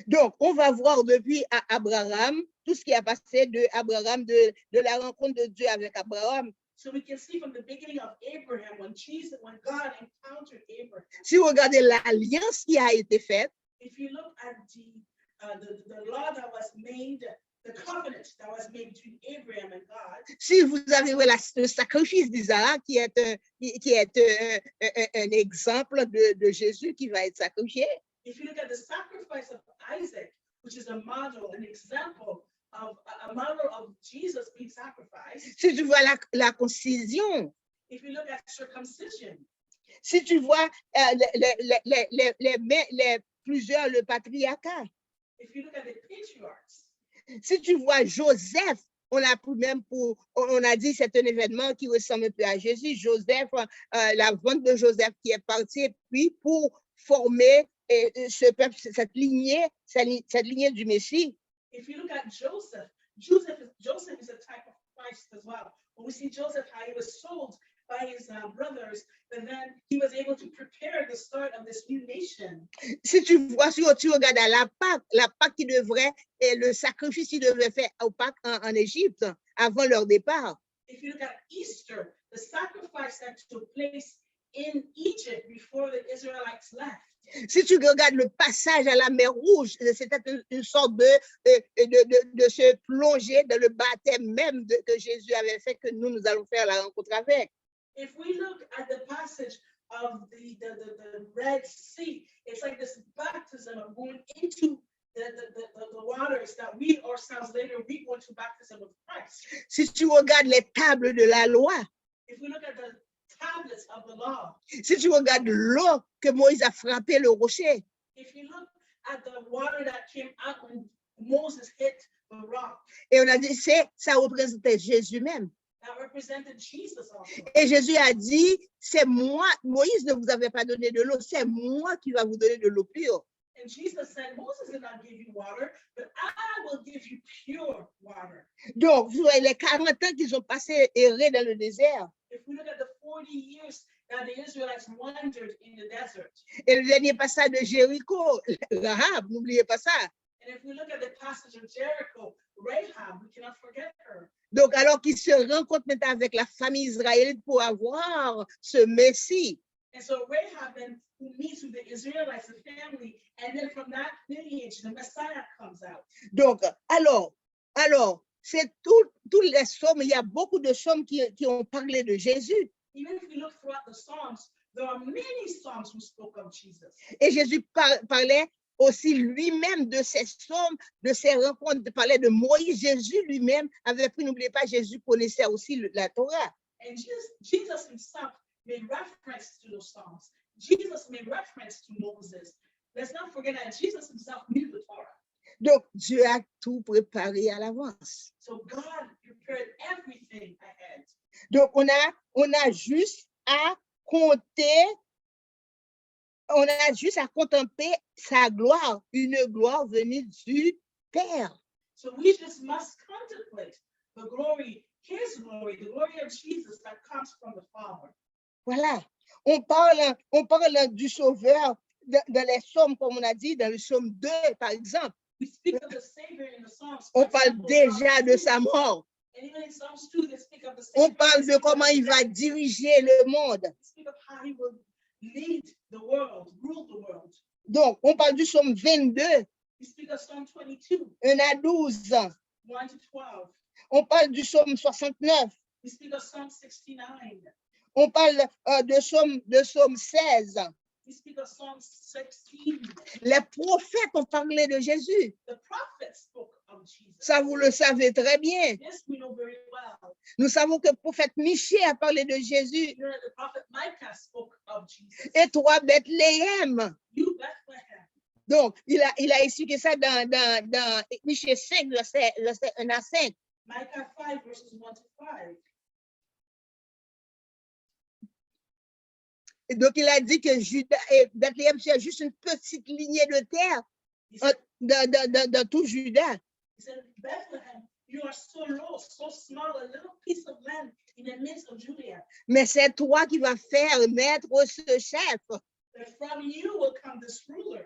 Speaker 1: Donc, on va voir depuis Abraham, tout ce qui a passé de Abraham, de la rencontre de Dieu avec Abraham.
Speaker 2: So we can see from the beginning of Abraham, when God encountered Abraham.
Speaker 1: Si vous regardez l'alliance qui a été faite,
Speaker 2: If you look at the law that was made, the covenant that was made between Abraham and God.
Speaker 1: Si vous avez le sacrifice d'Isaac qui est un exemple de Jésus qui va être sacrifié.
Speaker 2: If you look at the sacrifice of Isaac, which is a model, an example of a model of Jesus being sacrificed.
Speaker 1: Si tu vois la concision.
Speaker 2: If you look at circumcision.
Speaker 1: Si tu vois plusieurs, le patriarcat.
Speaker 2: If you look at the patriarchs.
Speaker 1: Si tu vois Joseph, on a dit c'est un événement qui ressemble un peu à Jésus. Joseph, la vente de Joseph qui est partie, puis pour former ce peuple, cette lignée du Messie.
Speaker 2: If you look at Joseph is a type of Christ as well. When we see Joseph, how he was sold by his brothers, and then he was able to prepare the start of this new nation.
Speaker 1: Si tu regardes à la Pâque qui devrait, le sacrifice qu'ils devaient faire au Pâque en Égypte avant leur départ.
Speaker 2: If you look at Easter, the sacrifice that took place in Egypt before the Israelites left.
Speaker 1: Si tu regardes le passage à la mer Rouge, c'était une sorte de se plonger dans le baptême même que Jésus avait fait, que nous allons faire la rencontre avec.
Speaker 2: If we look at the passage of the Red Sea, it's like this baptism of going into the waters that we ourselves later we go into baptism of Christ.
Speaker 1: Si tu regardes les tables de la loi,
Speaker 2: if we look at the tablets of the law,
Speaker 1: si tu regardes l'eau que Moïse a frappé le rocher,
Speaker 2: if you look at the water that came out when Moses hit the rock,
Speaker 1: et on a dit ça représentait Jésus même.
Speaker 2: That represented Jesus also.
Speaker 1: Et Jésus a dit, c'est moi, Moïse ne vous avait pas donné de l'eau, c'est moi qui va vous donner de l'eau pure.
Speaker 2: And Jesus said, Moses did not give you water, but I will give you pure water.
Speaker 1: Donc, vous voyez les 40 ans qu'ils ont passé errés dans le désert.
Speaker 2: If we look at the 40 years that the Israelites wandered in the desert.
Speaker 1: Et le dernier passage de Jéricho, Rahab, n'oubliez pas ça.
Speaker 2: And if we look at the passage of Jericho, Rahab, we cannot forget her.
Speaker 1: Donc, alors qu'ils se rencontrent maintenant avec la famille israélite pour avoir ce Messie.
Speaker 2: And so Rahab then who meets with the Israelites, the family, and then from that lineage, the Messiah comes out.
Speaker 1: Donc, alors, c'est tous les psaumes, il y a beaucoup de psaumes qui ont parlé de Jésus.
Speaker 2: Even if we look throughout the Psalms, there are many Psalms who spoke of Jesus.
Speaker 1: Et Jésus parlait aussi lui-même de ses sommes, de ses rencontres, de parler de Moïse. Jésus lui-même avait pris, n'oubliez pas, Jésus connaissait aussi la Torah.
Speaker 2: And Jesus himself made reference to those Psalms. Jesus made reference to Moses. Let's not forget that Jesus himself knew the Torah.
Speaker 1: Donc, Dieu a tout préparé à l'avance.
Speaker 2: So God prepared everything ahead.
Speaker 1: Donc, on a juste à compter, on a juste à contempler sa gloire, une gloire venue du Père.
Speaker 2: So we just must contemplate the glory, his glory, the glory of Jesus that comes from the Father.
Speaker 1: Voilà. On parle du Sauveur dans les psaumes, comme on a dit, dans le psaume 2, par exemple.
Speaker 2: We speak of the Savior in the Psalms.
Speaker 1: On parle déjà de sa mort.
Speaker 2: And even in Psalms 2, they speak of the
Speaker 1: On
Speaker 2: Savior.
Speaker 1: parle de comment il va diriger le monde.
Speaker 2: They speak of how he will lead the world, rule the world.
Speaker 1: Donc, on parle du psaume 22,
Speaker 2: We speak of Psalm 22,
Speaker 1: 1 à 12.
Speaker 2: 1 to 12.
Speaker 1: On parle du psaume 69.
Speaker 2: We speak of Psalm 69.
Speaker 1: On parle de psaume 16.
Speaker 2: We speak of Psalm 16.
Speaker 1: Les prophètes ont parlé de Jésus.
Speaker 2: The prophets spoke of Jesus.
Speaker 1: Ça, vous le savez très bien.
Speaker 2: This we know very well.
Speaker 1: Nous savons que le prophète Michée a parlé de Jésus.
Speaker 2: You know that the prophet Micah spoke of Jesus.
Speaker 1: Et toi, Bethléem.
Speaker 2: You, Bethlehem.
Speaker 1: Donc, il a expliqué ça dans Michée 5, verset 1 à 5.
Speaker 2: Micah 5, verses 1 to 5.
Speaker 1: Et donc, il a dit que Juda et Bethléem, c'est juste une petite lignée de terre dans tout Juda.
Speaker 2: He said, Bethlehem, you are so low, so small, a little piece of land in the midst of Judea.
Speaker 1: Mais c'est toi qui vas faire naître ce chef.
Speaker 2: That from you will come this ruler.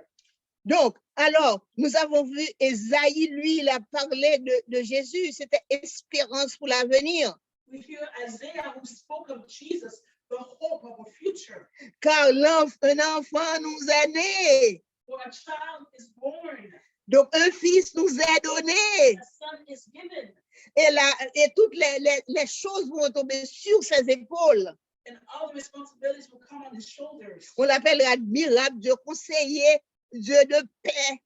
Speaker 1: Donc, alors, nous avons vu Ésaïe, lui, il a parlé de Jésus. C'était espérance pour l'avenir.
Speaker 2: We hear Isaiah who spoke of Jesus, the hope of a future.
Speaker 1: Car un enfant nous est né.
Speaker 2: For a child is born,
Speaker 1: Donc, un fils nous est donné.
Speaker 2: a son is given,
Speaker 1: Et toutes les choses vont tomber sur ses épaules.
Speaker 2: and all the responsibilities will come on his shoulders.
Speaker 1: On l'appelle admirable, Dieu conseiller, Dieu de paix.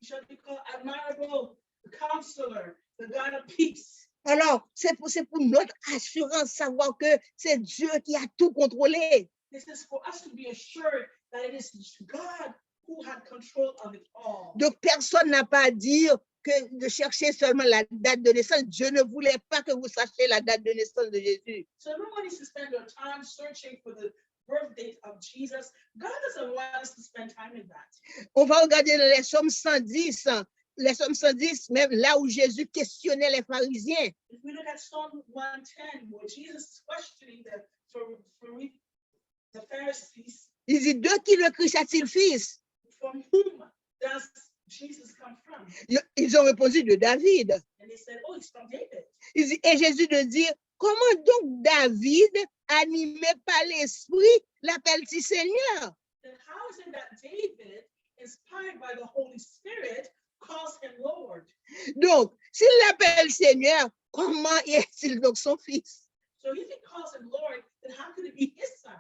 Speaker 2: He shall be called admirable, the counselor, the God of peace.
Speaker 1: Alors, c'est pour notre assurance, savoir que c'est Dieu qui a tout contrôlé.
Speaker 2: This is for us to be assured that it is God who had control of it all.
Speaker 1: Donc, personne n'a pas à dire que de chercher seulement la date de naissance. Dieu ne voulait pas que vous sachiez la date de naissance de Jésus.
Speaker 2: So nobody should spend their time searching for the birth date of Jesus. God doesn't want us to spend time in that.
Speaker 1: On va regarder dans les psaumes 110, même là où Jésus questionnait les pharisiens.
Speaker 2: If we look at Psalm 110, where Jesus is questioning the Pharisees,
Speaker 1: Il dit, de qui le Christ a-t-il fils?
Speaker 2: from whom does Jesus come from?
Speaker 1: Ils ont répondu de David.
Speaker 2: And they said, oh, it's from David.
Speaker 1: Il dit, et Jésus de dire, comment donc David, animé par l'Esprit, l'appelle-t-il Seigneur?
Speaker 2: Then how is it that David, inspired by the Holy Spirit, calls him Lord?
Speaker 1: Donc, s'il l'appelle Seigneur, comment est-il donc son fils?
Speaker 2: So if he calls him Lord, then how could it be his son?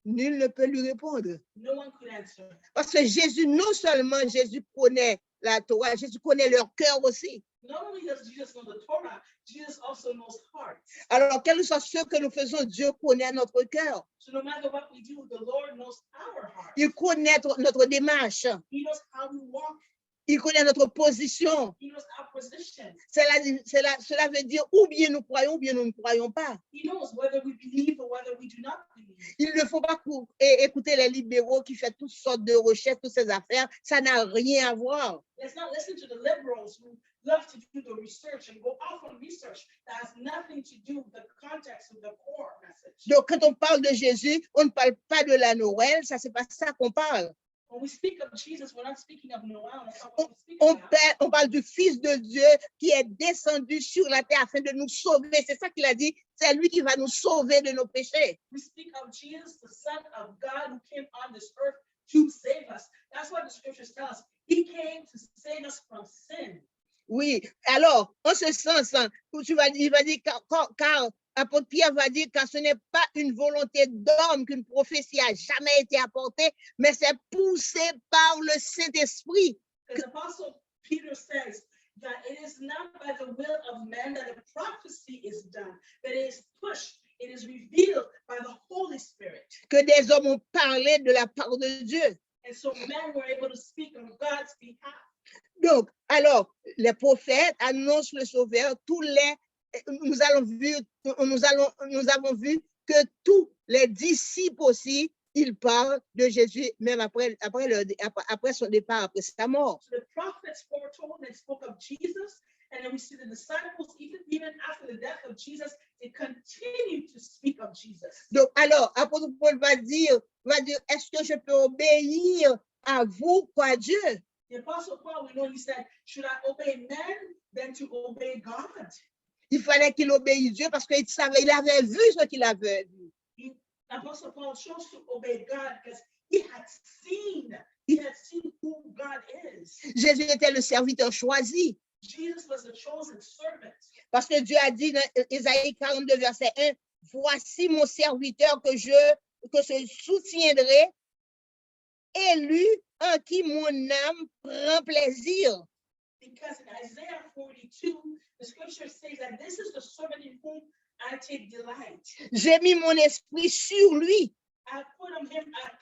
Speaker 1: Nul ne peut lui répondre.
Speaker 2: No one could answer.
Speaker 1: Parce que Jésus, non seulement Jésus connaît la Torah, Jésus connaît leur cœur aussi.
Speaker 2: Not only does Jesus know the Torah, Jesus also knows hearts.
Speaker 1: Alors, quel que soit ce que nous faisons, Dieu connaît notre cœur.
Speaker 2: So no matter what we do, the Lord knows our heart.
Speaker 1: Il connaît notre démarche.
Speaker 2: He knows how we walk.
Speaker 1: Il connaît notre position.
Speaker 2: He knows our position.
Speaker 1: Cela veut dire ou bien nous croyons ou bien nous ne croyons pas.
Speaker 2: He knows whether we believe or whether we do not believe.
Speaker 1: Il ne faut pas écouter les libéraux qui font toutes sortes de recherches, toutes ces affaires. Ça n'a rien à voir.
Speaker 2: Let's not listen to the liberals who love to do the research and go off on research that has nothing to do with the context of the core message.
Speaker 1: Donc, quand on parle de Jésus, on ne parle pas de la Noël. Ça, c'est pas ça qu'on parle.
Speaker 2: When we speak of Jesus, we're not speaking of Noel. That's not what we speak about.
Speaker 1: On parle du Fils de Dieu qui est descendu sur la terre afin de nous sauver. C'est ça qu'il a dit. C'est lui qui va nous sauver de nos péchés.
Speaker 2: We speak of Jesus, the Son of God, who came on this earth to save us. That's what the scriptures tell us. He came to save us from sin.
Speaker 1: Oui. Alors, en ce sens, il va dire car apôtre Pierre va dire que ce n'est pas une volonté d'homme qu'une prophétie a jamais été apportée, mais c'est poussé par le Saint-Esprit.
Speaker 2: Because Apostle Peter says that it is not by the will of man that a prophecy is done, but it is pushed, it is revealed by the Holy Spirit.
Speaker 1: Que des hommes ont parlé de la part de Dieu.
Speaker 2: And so men were able to speak on God's behalf.
Speaker 1: Donc, alors, les prophètes annoncent le Sauveur. Nous avons vu que tous les disciples aussi, ils parlent de Jésus, même après son départ, après sa mort.
Speaker 2: So the prophets foretold and spoke of Jesus, and then we see the disciples, even after the death of Jesus, they continue to speak of Jesus.
Speaker 1: Donc, alors, apôtre Paul va dire, est-ce que je peux obéir à vous, quoi, Dieu?
Speaker 2: The Apostle Paul, we know he said, should I obey men than to obey God?
Speaker 1: Il fallait qu'il obéisse Dieu parce qu'il savait, il avait vu ce qu'il avait vu.
Speaker 2: Apostle Paul chose to obey God because he had seen who God is.
Speaker 1: Jésus était le serviteur choisi.
Speaker 2: Jesus was the chosen servant.
Speaker 1: Parce que Dieu a dit dans Ésaïe 42, verset 1, voici mon serviteur que je soutiendrai, élu en qui mon âme prend plaisir.
Speaker 2: Because in Isaiah 42, the scripture says that this is the servant in whom I take delight.
Speaker 1: J'ai mis mon esprit sur lui.
Speaker 2: I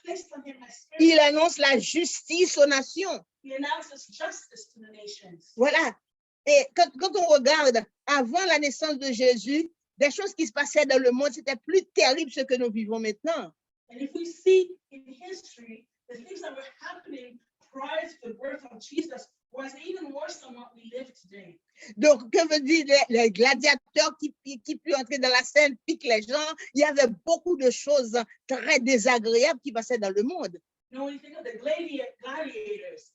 Speaker 2: placed on him my spirit.
Speaker 1: Il annonce la justice aux nations.
Speaker 2: He announces justice to the nations.
Speaker 1: Voilà. Et quand on regarde avant la naissance de Jésus, des choses qui se passaient dans le monde, c'était plus terrible ce que nous vivons maintenant.
Speaker 2: And if we see in history, the things that were happening prior to the birth of Jesus was even worse than what we live today.
Speaker 1: Donc, que veut dire les gladiateurs qui puissent entrer dans la scène, piquent les gens? Il y avait beaucoup de choses très désagréables qui passaient dans le monde.
Speaker 2: You know, when you think of the gladiators,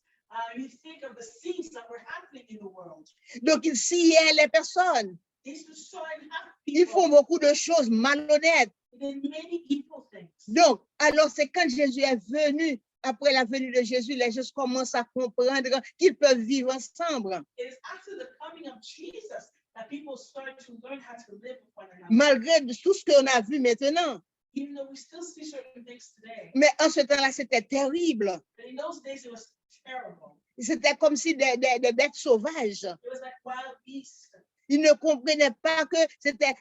Speaker 2: you think of the scenes that were happening in the world.
Speaker 1: Donc, ils sciaient les personnes.
Speaker 2: These were so unhappy
Speaker 1: Ils font
Speaker 2: people.
Speaker 1: beaucoup de choses malhonnêtes.
Speaker 2: They did many evil things.
Speaker 1: Donc, alors c'est quand Jésus est venu, après la venue de Jésus, les gens commencent à comprendre qu'ils peuvent vivre ensemble.
Speaker 2: It is after the coming of Jesus that people started to learn how to live with one another.
Speaker 1: Malgré tout ce qu'on a vu maintenant.
Speaker 2: Even though we still see certain things today.
Speaker 1: Mais en ce temps-là, c'était terrible.
Speaker 2: But in those days, it was terrible.
Speaker 1: C'était comme si des bêtes sauvages.
Speaker 2: It was like wild beasts.
Speaker 1: Ils ne comprenaient pas que c'était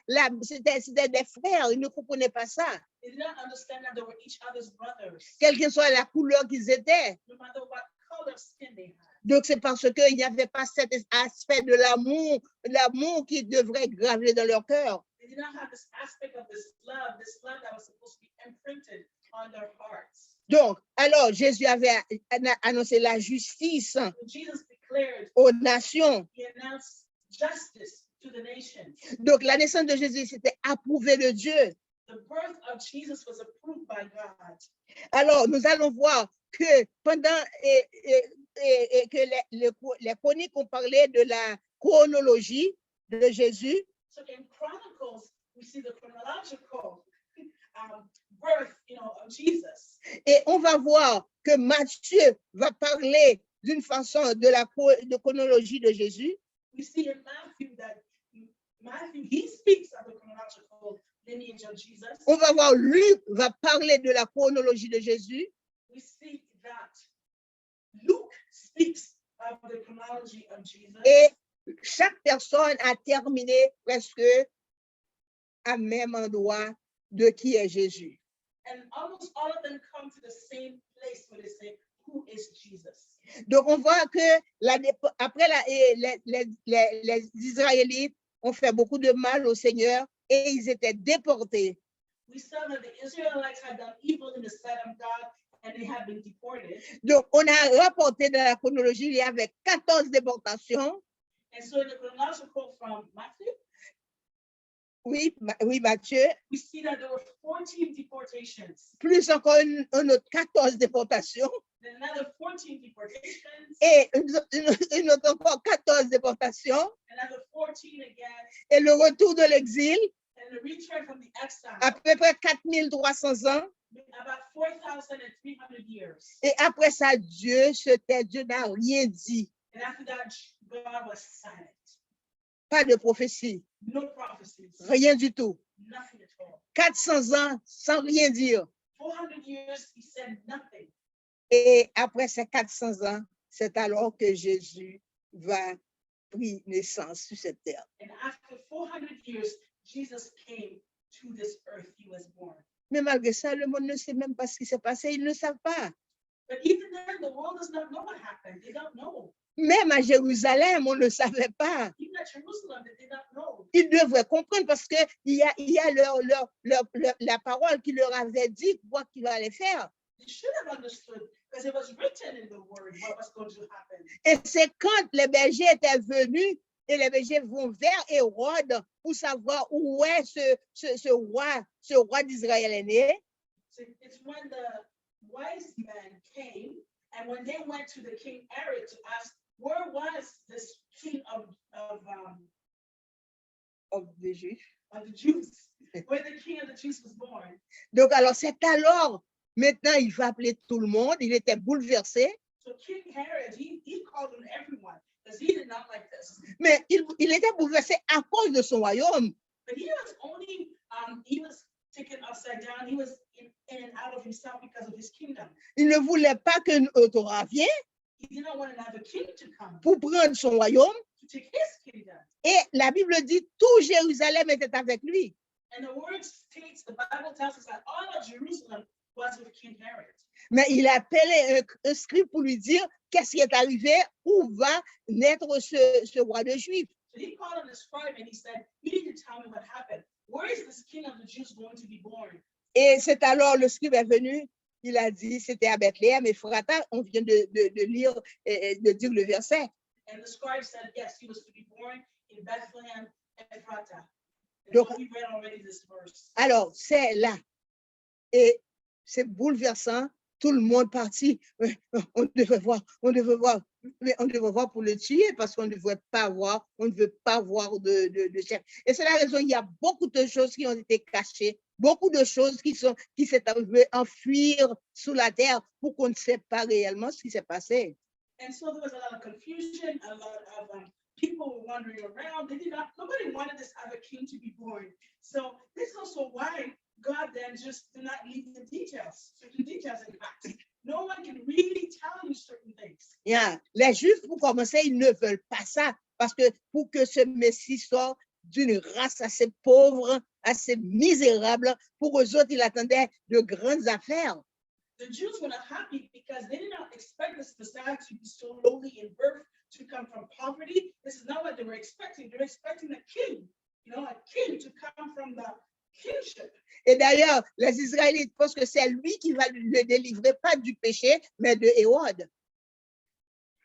Speaker 1: des frères. Ils ne comprenaient pas ça.
Speaker 2: They did not understand that they were each other's brothers.
Speaker 1: Quelle que soit la couleur qu'ils étaient.
Speaker 2: No matter what color skin they had.
Speaker 1: Donc, c'est parce qu'il n'y avait pas cet aspect de l'amour qui devrait être gravé dans leur cœur.
Speaker 2: They did not have this aspect of this love that was supposed to be imprinted on their hearts.
Speaker 1: Donc, alors, Jésus avait annoncé la justice
Speaker 2: When Jesus declared,
Speaker 1: aux nations.
Speaker 2: he announced justice to the nations.
Speaker 1: Donc, la naissance de Jésus, c'était approuvé de Dieu.
Speaker 2: The birth of Jesus was approved by God.
Speaker 1: Alors, nous allons voir que pendant que les chroniques ont parlé de la chronologie de Jésus.
Speaker 2: So in Chronicles, we see the chronological birth, of Jesus.
Speaker 1: Et on va voir que Matthieu va parler d'une façon de la chronologie de Jésus.
Speaker 2: We see in Matthew that Matthew, he speaks of the chronological lineage of Jesus.
Speaker 1: On va voir Luc va parler de la chronologie de Jésus.
Speaker 2: We see that Luke speaks of the chronology of Jesus.
Speaker 1: Et chaque personne a terminé presque à même endroit de qui est Jésus.
Speaker 2: And almost all of them come to the same place where they say, who is Jesus?
Speaker 1: Donc, on voit que après les Israélites ont fait beaucoup de mal au Seigneur et ils étaient déportés.
Speaker 2: We saw that the Israelites had done evil in the sight of God and they had been deported.
Speaker 1: Donc, on a rapporté dans la chronologie, il y avait 14 déportations.
Speaker 2: And so in the chronological from Matthew,
Speaker 1: Oui, Matthieu.
Speaker 2: we see that there were 14 deportations.
Speaker 1: Plus encore une autre 14 déportations.
Speaker 2: Then another 14 deportations.
Speaker 1: Et une autre encore 14 déportations.
Speaker 2: Another 14 again.
Speaker 1: Et le retour de l'exil,
Speaker 2: And the return from the exile.
Speaker 1: à peu près 4300 ans.
Speaker 2: About 4,300 years.
Speaker 1: Et après ça, Dieu n'a rien dit.
Speaker 2: And after that, God was silent.
Speaker 1: Pas de prophétie,
Speaker 2: No prophecies.
Speaker 1: rien du tout.
Speaker 2: nothing at all.
Speaker 1: 400 ans sans rien dire.
Speaker 2: 400 years, he said nothing.
Speaker 1: Et après ces 400 ans, c'est alors que Jésus va prendre naissance sur cette terre.
Speaker 2: And after 400 years, Jesus came to this earth. He was born.
Speaker 1: Mais malgré ça, le monde ne sait même pas ce qui s'est passé. Ils ne savent pas.
Speaker 2: But even then, the world does not know what happened. They don't know.
Speaker 1: Même à Jérusalem, on ne savait pas.
Speaker 2: Even at Jerusalem, they did not know.
Speaker 1: Ils devraient comprendre parce qu'il y a la parole qui leur avait dit quoi qu'il allait faire.
Speaker 2: They should have understood because it was written in the word what was going to happen.
Speaker 1: Et c'est quand les bergers étaient venus et les bergers vont vers Hérode pour savoir où est ce roi d'Israël est né.
Speaker 2: So it's when the wise men came and when they went to the king Herod to ask, where was this king of
Speaker 1: Des Juifs.
Speaker 2: the Jews? Where the king of the Jews was born.
Speaker 1: Donc, alors, c'est alors, maintenant, il va appeler tout le monde. Il était bouleversé.
Speaker 2: So King Herod, he called on everyone because he did not like this.
Speaker 1: Mais il était bouleversé à cause de son royaume.
Speaker 2: But he was only, he was taken upside down. He was in and out of himself because of his kingdom.
Speaker 1: Il ne voulait pas qu'un Torah vienne
Speaker 2: He did not want another king to come
Speaker 1: pour prendre son royaume.
Speaker 2: to take his kingdom.
Speaker 1: Et la Bible dit, tout Jérusalem était avec lui.
Speaker 2: And the word states, the Bible tells us that all of Jerusalem was with King Herod.
Speaker 1: Mais il a appelé un scribe pour lui dire qu'est-ce qui est arrivé, où va naître ce roi de Juifs.
Speaker 2: So he called on the scribe and he said, you need to tell me what happened. Where is this king of the Jews going to be born?
Speaker 1: Et c'est alors le scribe est venu, il a dit, c'était à Bethléem, Ephrata, on vient de lire, de dire le verset.
Speaker 2: And the scribe said, yes, he was to be born in Bethlehem, Ephrata. And
Speaker 1: Donc-
Speaker 2: so we read already this verse.
Speaker 1: Alors, c'est là. Et c'est bouleversant. Tout le monde parti. On devait voir, mais on devait voir pour le tuer parce qu'on ne veut pas voir, on ne veut pas voir de chef. Et c'est la raison, il y a beaucoup de choses qui ont été cachées, beaucoup de choses qui s'est arrivé enfuir sous la terre pour qu'on ne sait pas réellement ce qui s'est passé.
Speaker 2: And so there was a lot of confusion, a lot of people were wandering around. Nobody wanted this other king to be born. So this is also why God then just did not leave the details, certain details in fact. No one can really tell you certain things.
Speaker 1: Yeah. Les Juifs, pour commencer, ils ne veulent pas ça parce que pour que ce Messie sorte d'une race assez pauvre, assez misérable, pour eux autres, ils attendaient de grandes affaires.
Speaker 2: The Jews were not happy because they did not expect this Messiah to be so lowly in birth, to come from poverty. This is not what they were expecting. They were expecting a king, a king to come from the kingship.
Speaker 1: Et d'ailleurs, les Israélites pensent que c'est lui qui va le délivrer, pas du péché, mais de Hérode.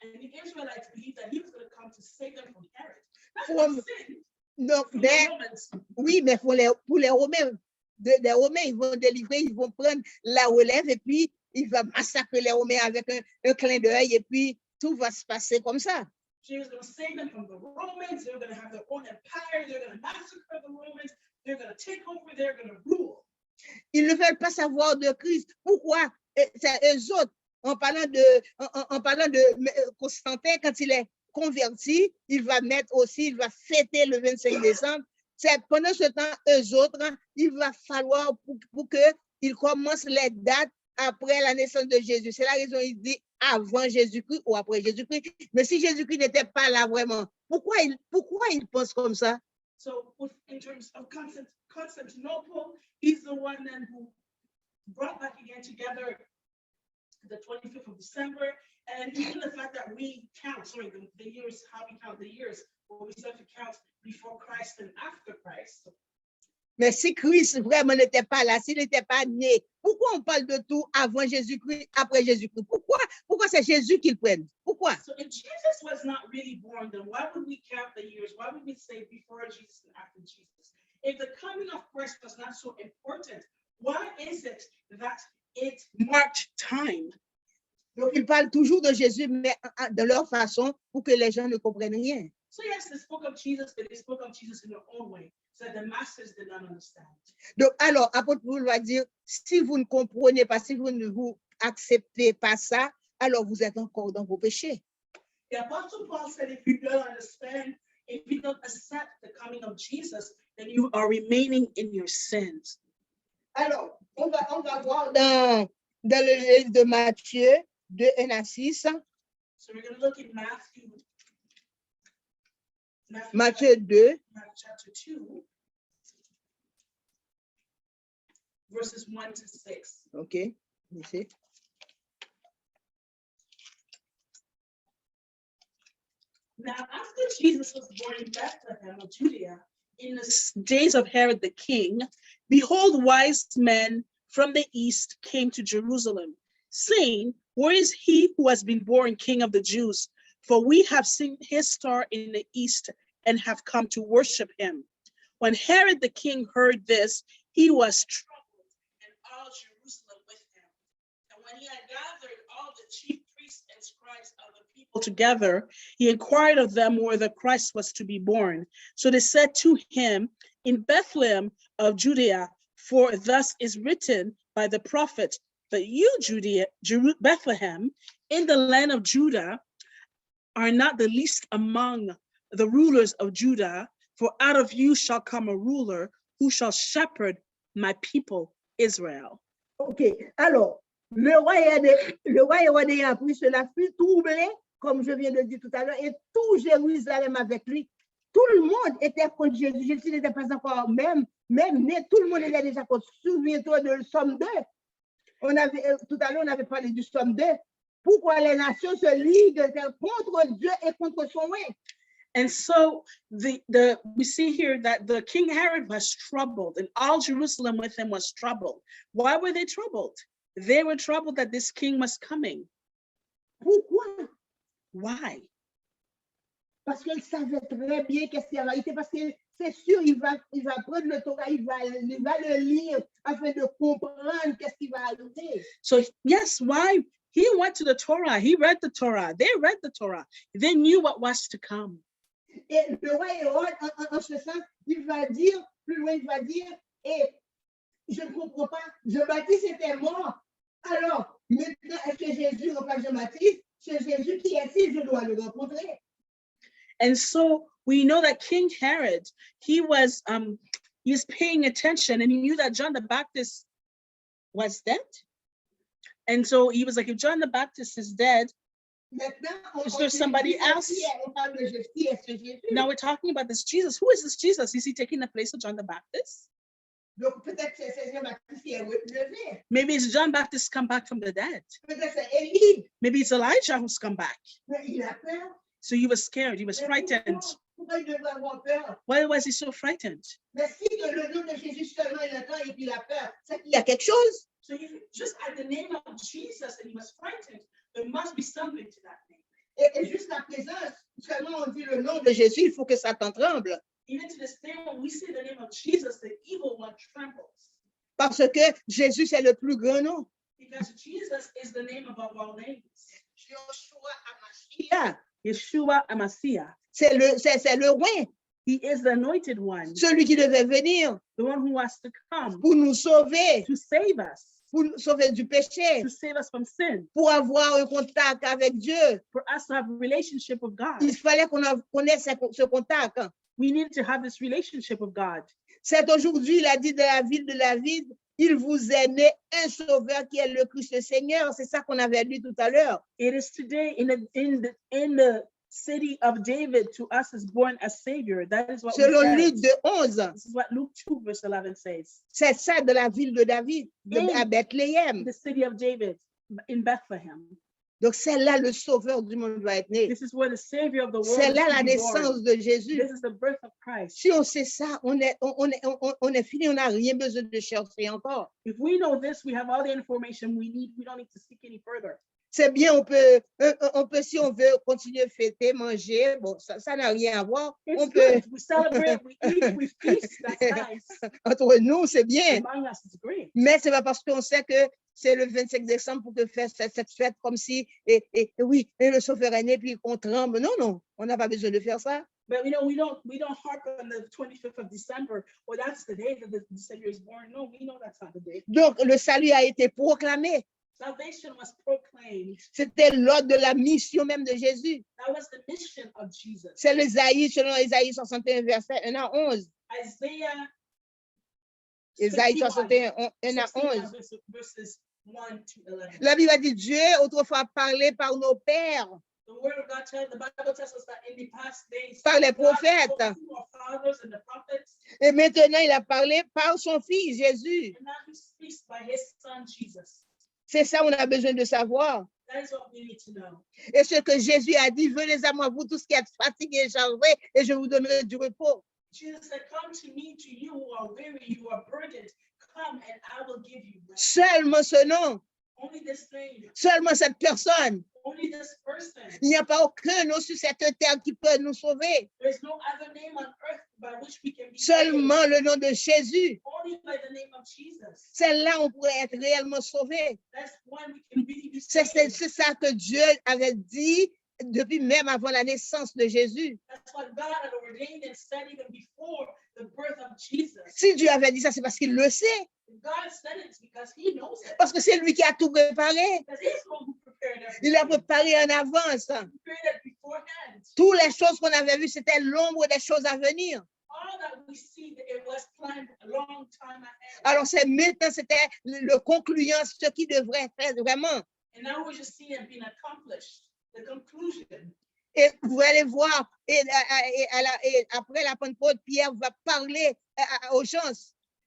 Speaker 2: And the Israelites believed that he was going to come to save them from Herod. Not
Speaker 1: From-
Speaker 2: from sin,
Speaker 1: Donc,
Speaker 2: from the
Speaker 1: mais,
Speaker 2: Romans.
Speaker 1: oui, mais pour les Romains, les Romains, ils vont délivrer, ils vont prendre la relève et puis ils vont massacrer les Romains avec un clin d'œil et puis tout va se passer comme ça.
Speaker 2: She was going to save them from the Romans. They were going to have their own empire. They're going to massacre the Romans. They're going to take over. They're going to rule.
Speaker 1: Ils ne veulent pas savoir de Christ. Pourquoi? C'est eux autres, en parlant de Constantin, quand il est converti, il va fêter le 25 décembre. C'est pendant ce temps, eux autres, il va falloir pour qu'ils commencent les dates après la naissance de Jésus. C'est la raison, il dit avant Jésus-Christ ou après Jésus-Christ. Mais si Jésus-Christ n'était pas là vraiment, pourquoi il pense comme ça?
Speaker 2: So in terms of Constantinople, he's the one then who brought back again together the 25th of December. And even the fact that we count, the years, how we count the years, well, we start to count before Christ and after Christ.
Speaker 1: Mais si Christ vraiment n'était pas là, s'il n'était pas né, pourquoi on parle de tout avant Jésus-Christ, après Jésus-Christ? Pourquoi c'est Jésus qu'ils prennent? Pourquoi?
Speaker 2: So if Jesus was not really born, then why would we count the years? Why would we say before Jesus and after Jesus? If the coming of Christ was not so important, why is it that it marked time?
Speaker 1: Donc, ils parlent toujours de Jésus, mais de leur façon pour que les gens ne comprennent rien.
Speaker 2: So yes, they spoke of Jesus, but they spoke of Jesus in their own way, so that the masses did not understand.
Speaker 1: Donc, alors, apôtre Paul va dire, si vous ne comprenez pas, si vous ne vous acceptez pas ça, alors vous êtes encore dans vos péchés.
Speaker 2: The Apostle Paul said, if you don't understand, if you don't accept the coming of Jesus, then you are remaining in your sins.
Speaker 1: Alors, on va voir dans le livre de Matthieu, de 1 à 6.
Speaker 2: So we're going to look at Matthew
Speaker 1: Matthieu 2,
Speaker 2: chapter 2, verses 1 to 6.
Speaker 1: OK. Ici.
Speaker 2: Now, after Jesus was born in Bethlehem of Judea, in the days of Herod the king, behold, wise men from the east came to Jerusalem, saying, where is he who has been born King of the Jews? For we have seen his star in the east and have come to worship him. When Herod the king heard this, he was troubled, and all Jerusalem with him. And when he had gathered all the chief priests and scribes of the people together, he inquired of them where the Christ was to be born. So they said to him, in Bethlehem of Judea, for thus is written by the prophet, but you, Bethlehem, in the land of Judah, are not the least among the rulers of Judah, for out of you shall come a ruler who shall shepherd my people Israel.
Speaker 1: OK. Alors, le roi Hérode ayant appris cela fut troublé, comme je viens de dire tout à l'heure, et tout Jérusalem avec lui. Tout le monde était contre Jésus. Jésus n'était pas encore même né. Tout le monde était déjà contre. Souviens-toi de Somme 2. Tout à l'heure, on avait parlé du Somme 2. Pourquoi les nations se liguent contre Dieu et contre son roi?
Speaker 2: And so we see here that the King Herod was troubled, and all Jerusalem with him was troubled. Why were they troubled? They were troubled that this king was coming.
Speaker 1: Pourquoi?
Speaker 2: Why?
Speaker 1: Parce qu'il savait très bien qu'est-ce qu'il y avait. Parce que c'est sûr, il va prendre le Torah, il va le lire afin de comprendre qu'est-ce qui va arriver.
Speaker 2: So yes, why? He went to the Torah. He read the Torah. They read the Torah. They knew what was to come.
Speaker 1: Et le roi Hérode, en ce sens, il va dire, plus loin, il va dire, et je ne comprends pas, Jean-Baptiste était mort. Alors, maintenant, est-ce que Jésus remplace Jean-Baptiste? C'est Jésus qui est ici, je dois le rencontrer.
Speaker 2: And so we know that King Herod, he was paying attention, and he knew that John the Baptist was dead. And so he was like, if John the Baptist is dead, is there somebody else? Now we're talking about this Jesus. Who is this Jesus? Is he taking the place of John the Baptist? Maybe it's John Baptist come back from the dead. Maybe it's Elijah who's come back. So he was scared. He was frightened. Why was he so frightened? So if just at the name of Jesus and he was frightened, there must be something to that name.
Speaker 1: Et jusqu'à présent, seulement on dit le nom de Jésus, il faut que Satan tremble.
Speaker 2: Even to this day, when we say the name of Jesus, the evil one trembles.
Speaker 1: Parce que Jésus, c'est le plus grand nom.
Speaker 2: Because Jesus is the name above all names.
Speaker 1: Yeshua
Speaker 2: Amasiah.
Speaker 1: C'est le roi.
Speaker 2: He is the anointed one.
Speaker 1: Celui qui devait venir.
Speaker 2: The one who was to come.
Speaker 1: Pour nous sauver.
Speaker 2: To save us.
Speaker 1: Pour nous sauver du péché.
Speaker 2: To save us from sin.
Speaker 1: Pour avoir un contact avec Dieu.
Speaker 2: For us to have a relationship with God.
Speaker 1: Il fallait qu'on connaisse ce contact.
Speaker 2: We needed to have this relationship with God.
Speaker 1: C'est aujourd'hui, il a dit de la ville de David, il vous est né un sauveur qui est le Christ le Seigneur. C'est ça qu'on avait lu tout à l'heure.
Speaker 2: It is today in the city of David, to us is born a savior. That is what
Speaker 1: Selon Luc 2:11.
Speaker 2: This is what Luke 2 verse 11 says.
Speaker 1: C'est ça de la ville de David, à Bethléem.
Speaker 2: The city of David in Bethlehem.
Speaker 1: Donc c'est là le sauveur du monde va être né.
Speaker 2: This is where the savior of the world.
Speaker 1: C'est là la naissance de Jésus.
Speaker 2: This is the birth of Christ.
Speaker 1: Si on sait ça, on est fini, on n'a rien besoin de chercher encore.
Speaker 2: If we know this, we have all the information we need. We don't need to seek any further.
Speaker 1: C'est bien, on peut, si on veut continuer à fêter, manger, bon, ça n'a rien à voir. On peut.
Speaker 2: We celebrate, we eat, we feast, that's nice.
Speaker 1: Entre nous, c'est bien.
Speaker 2: Among us, it's great.
Speaker 1: Mais c'est pas parce qu'on sait que c'est le 25 décembre pour que faire cette fête comme si, oui, et le sauveur est né, puis qu'on tremble. Non, on n'a pas besoin de faire ça.
Speaker 2: But we don't harp on the 25th of December. Well, that's the day that the Savior is born. No, we know that's not the day.
Speaker 1: Donc, le salut a été proclamé.
Speaker 2: Salvation was proclaimed.
Speaker 1: C'était l'ordre de la mission même de Jésus.
Speaker 2: That was the mission of Jesus.
Speaker 1: C'est l'Ésaïe, selon Ésaïe 61, verset 1 à 11.
Speaker 2: Isaiah
Speaker 1: Ésaïe
Speaker 2: 61,
Speaker 1: 61, 1 à 11.
Speaker 2: verses 1 to 11.
Speaker 1: La Bible a dit, Dieu autrefois parlait par nos pères,
Speaker 2: The word of God tells, the Bible tells us that in the past days,
Speaker 1: par les
Speaker 2: God
Speaker 1: prophètes.
Speaker 2: spoke to our fathers and the prophets,
Speaker 1: Et maintenant, il a parlé par son Fils, Jésus.
Speaker 2: and now he speaks by his son Jesus.
Speaker 1: C'est ça, on a besoin de savoir.
Speaker 2: That is what we need to know.
Speaker 1: Et ce que Jésus a dit, venez à moi, vous tous qui êtes fatigués et chargés, et je vous donnerai du repos.
Speaker 2: Jesus said, come to me, to you who are weary, you are burdened, come and I will give you rest.
Speaker 1: Seulement ce nom,
Speaker 2: Only this name,
Speaker 1: seulement cette personne.
Speaker 2: only this person.
Speaker 1: Il n'y a pas aucun nom sur cette terre qui peut nous sauver.
Speaker 2: There's no other name on earth by which we can be saved.
Speaker 1: Seulement le nom de Jésus.
Speaker 2: Only by the name of Jesus.
Speaker 1: C'est là où on pourrait être réellement sauvé.
Speaker 2: That's when we can really be
Speaker 1: C'est
Speaker 2: saved.
Speaker 1: ça que Dieu avait dit depuis même avant la naissance de Jésus.
Speaker 2: That's what God had ordained and said even before the birth of Jesus.
Speaker 1: Si Dieu avait dit ça, c'est parce qu'il le sait.
Speaker 2: If God said it, it's because he knows it.
Speaker 1: Parce que c'est lui qui a tout préparé.
Speaker 2: Because he's the one who prepared everything.
Speaker 1: Il a préparé en avance.
Speaker 2: He prepared it beforehand.
Speaker 1: Toutes les choses qu'on avait vues, c'était l'ombre des choses à venir.
Speaker 2: All that we see, it was planned a long time ahead.
Speaker 1: Alors, c'est maintenant, c'était le concluant, ce qui devrait faire vraiment.
Speaker 2: And now we're just seeing it being accomplished. The conclusion.
Speaker 1: Et vous allez voir, et après la Pentecôte, Pierre va parler aux gens.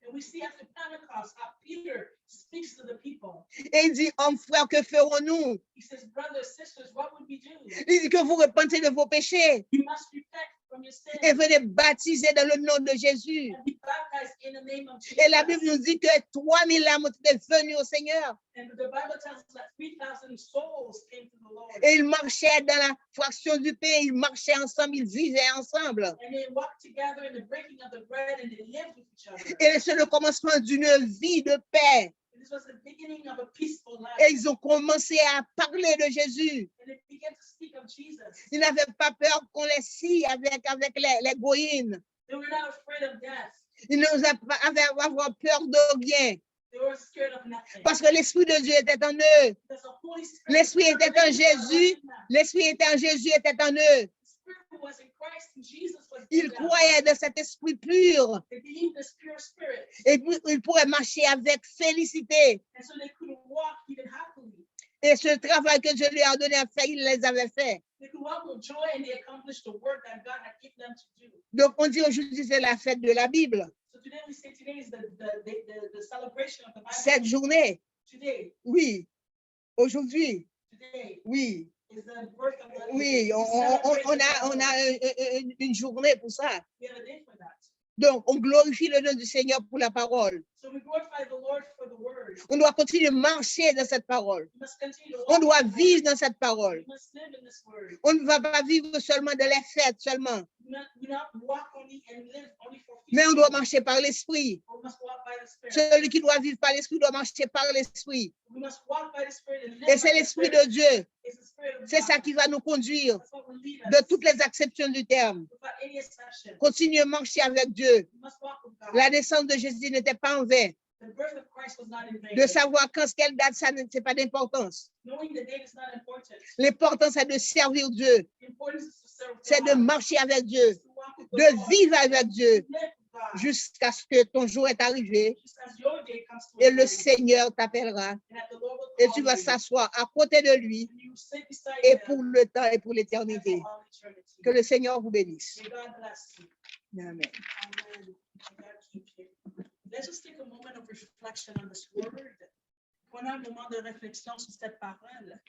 Speaker 2: And we see after Pentecost how Peter speaks to the people.
Speaker 1: Et il dit, hommes, frères, que ferons-nous?
Speaker 2: He says, brothers, sisters, what would we do?
Speaker 1: Il dit que vous repentez de vos péchés
Speaker 2: You must repent from your sins
Speaker 1: et venez baptiser dans le nom de Jésus.
Speaker 2: and be baptized in the name of Jesus.
Speaker 1: Et la Bible nous dit que 3000 âmes étaient venues au Seigneur.
Speaker 2: And the Bible tells us that 3,000 souls came to the Lord.
Speaker 1: Et ils marchaient dans la fraction du pain, ils marchaient ensemble, ils vivaient ensemble.
Speaker 2: And they walked together in the breaking of the bread and they lived with each other.
Speaker 1: Et c'est le commencement d'une vie de paix.
Speaker 2: And this was the beginning of a peaceful life.
Speaker 1: Et ils ont commencé à parler de Jésus.
Speaker 2: And they began to speak of Jesus.
Speaker 1: Ils n'avaient pas peur qu'on les scie avec les goïnes.
Speaker 2: They were not afraid of death.
Speaker 1: Ils n'avaient pas avoir peur de rien.
Speaker 2: They were scared of nothing.
Speaker 1: Parce que l'Esprit de Dieu était en eux.
Speaker 2: Because the Holy Spirit
Speaker 1: L'Esprit était en
Speaker 2: was
Speaker 1: Jésus.
Speaker 2: in them.
Speaker 1: L'Esprit était en Jésus, était en eux.
Speaker 2: The Spirit who was in Christ and Jesus was in
Speaker 1: Ils
Speaker 2: them.
Speaker 1: croyaient de cet esprit pur.
Speaker 2: They believed this pure spirit.
Speaker 1: Et puis, ils pourraient marcher avec félicité.
Speaker 2: And so they could walk even happily.
Speaker 1: Et ce travail que Dieu leur a donné à faire, ils les avaient fait.
Speaker 2: They could walk with joy and they accomplished the work that God had given them to do.
Speaker 1: Donc, on dit aujourd'hui, c'est la fête de la Bible.
Speaker 2: So today we say today is the celebration of the Bible.
Speaker 1: Cette journée,
Speaker 2: Today,
Speaker 1: oui. Aujourd'hui,
Speaker 2: today
Speaker 1: oui.
Speaker 2: is the birth of the
Speaker 1: Oui, on a une journée pour ça.
Speaker 2: We have a day for that.
Speaker 1: Donc, on glorifie le nom du Seigneur pour la parole.
Speaker 2: So we glorify the Lord for the word.
Speaker 1: On doit continuer de marcher dans cette parole.
Speaker 2: We must continue to
Speaker 1: On
Speaker 2: walk
Speaker 1: doit
Speaker 2: in the
Speaker 1: vivre
Speaker 2: word.
Speaker 1: dans cette parole.
Speaker 2: We must live in this word.
Speaker 1: On ne va pas vivre seulement dans les fêtes seulement,
Speaker 2: We not walk only and live only for
Speaker 1: mais on
Speaker 2: feast
Speaker 1: doit
Speaker 2: days.
Speaker 1: marcher par l'esprit.
Speaker 2: We must walk by the Spirit.
Speaker 1: Celui qui doit vivre par l'esprit doit marcher par l'esprit.
Speaker 2: We must walk by the Spirit and live
Speaker 1: Et
Speaker 2: by
Speaker 1: c'est
Speaker 2: the
Speaker 1: l'esprit
Speaker 2: Spirit.
Speaker 1: de Dieu.
Speaker 2: It's the Spirit of
Speaker 1: C'est
Speaker 2: God.
Speaker 1: ça qui va nous conduire
Speaker 2: That's what will lead
Speaker 1: de
Speaker 2: us
Speaker 1: toutes les acceptions du terme.
Speaker 2: without any exception.
Speaker 1: Continuer à marcher avec Dieu.
Speaker 2: We must walk with God.
Speaker 1: La naissance de Jésus n'était pas en vain.
Speaker 2: The birth of Christ was not in vain.
Speaker 1: De savoir quand, quelle date, ça n'est pas d'importance.
Speaker 2: Knowing the date is not important.
Speaker 1: L'important, c'est de servir Dieu.
Speaker 2: The importance is to serve
Speaker 1: C'est de
Speaker 2: God.
Speaker 1: marcher avec Dieu,
Speaker 2: To walk with the
Speaker 1: de
Speaker 2: Lord.
Speaker 1: vivre avec Dieu
Speaker 2: To live with God.
Speaker 1: jusqu'à ce que ton jour est arrivé
Speaker 2: Just as your day comes to
Speaker 1: et
Speaker 2: an
Speaker 1: le
Speaker 2: end,
Speaker 1: Seigneur t'appellera
Speaker 2: and that the Lord will
Speaker 1: et
Speaker 2: call
Speaker 1: tu vas
Speaker 2: you,
Speaker 1: s'asseoir à côté de lui
Speaker 2: and you sit beside
Speaker 1: et
Speaker 2: him
Speaker 1: pour le temps et pour
Speaker 2: and
Speaker 1: l'éternité.
Speaker 2: for all eternity.
Speaker 1: Que le Seigneur vous bénisse.
Speaker 2: May God bless you.
Speaker 1: Amen.
Speaker 2: Amen. May God keep you. Let's just take a moment of reflection on this word. Prenons un moment de réflexion sur cette parole.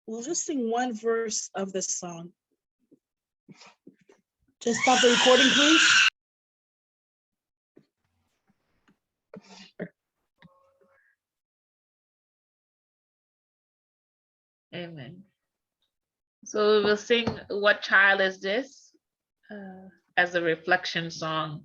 Speaker 2: We'll just sing one verse of this song. Just stop the recording, please.
Speaker 3: Amen. So we will sing What Child Is This as a reflection song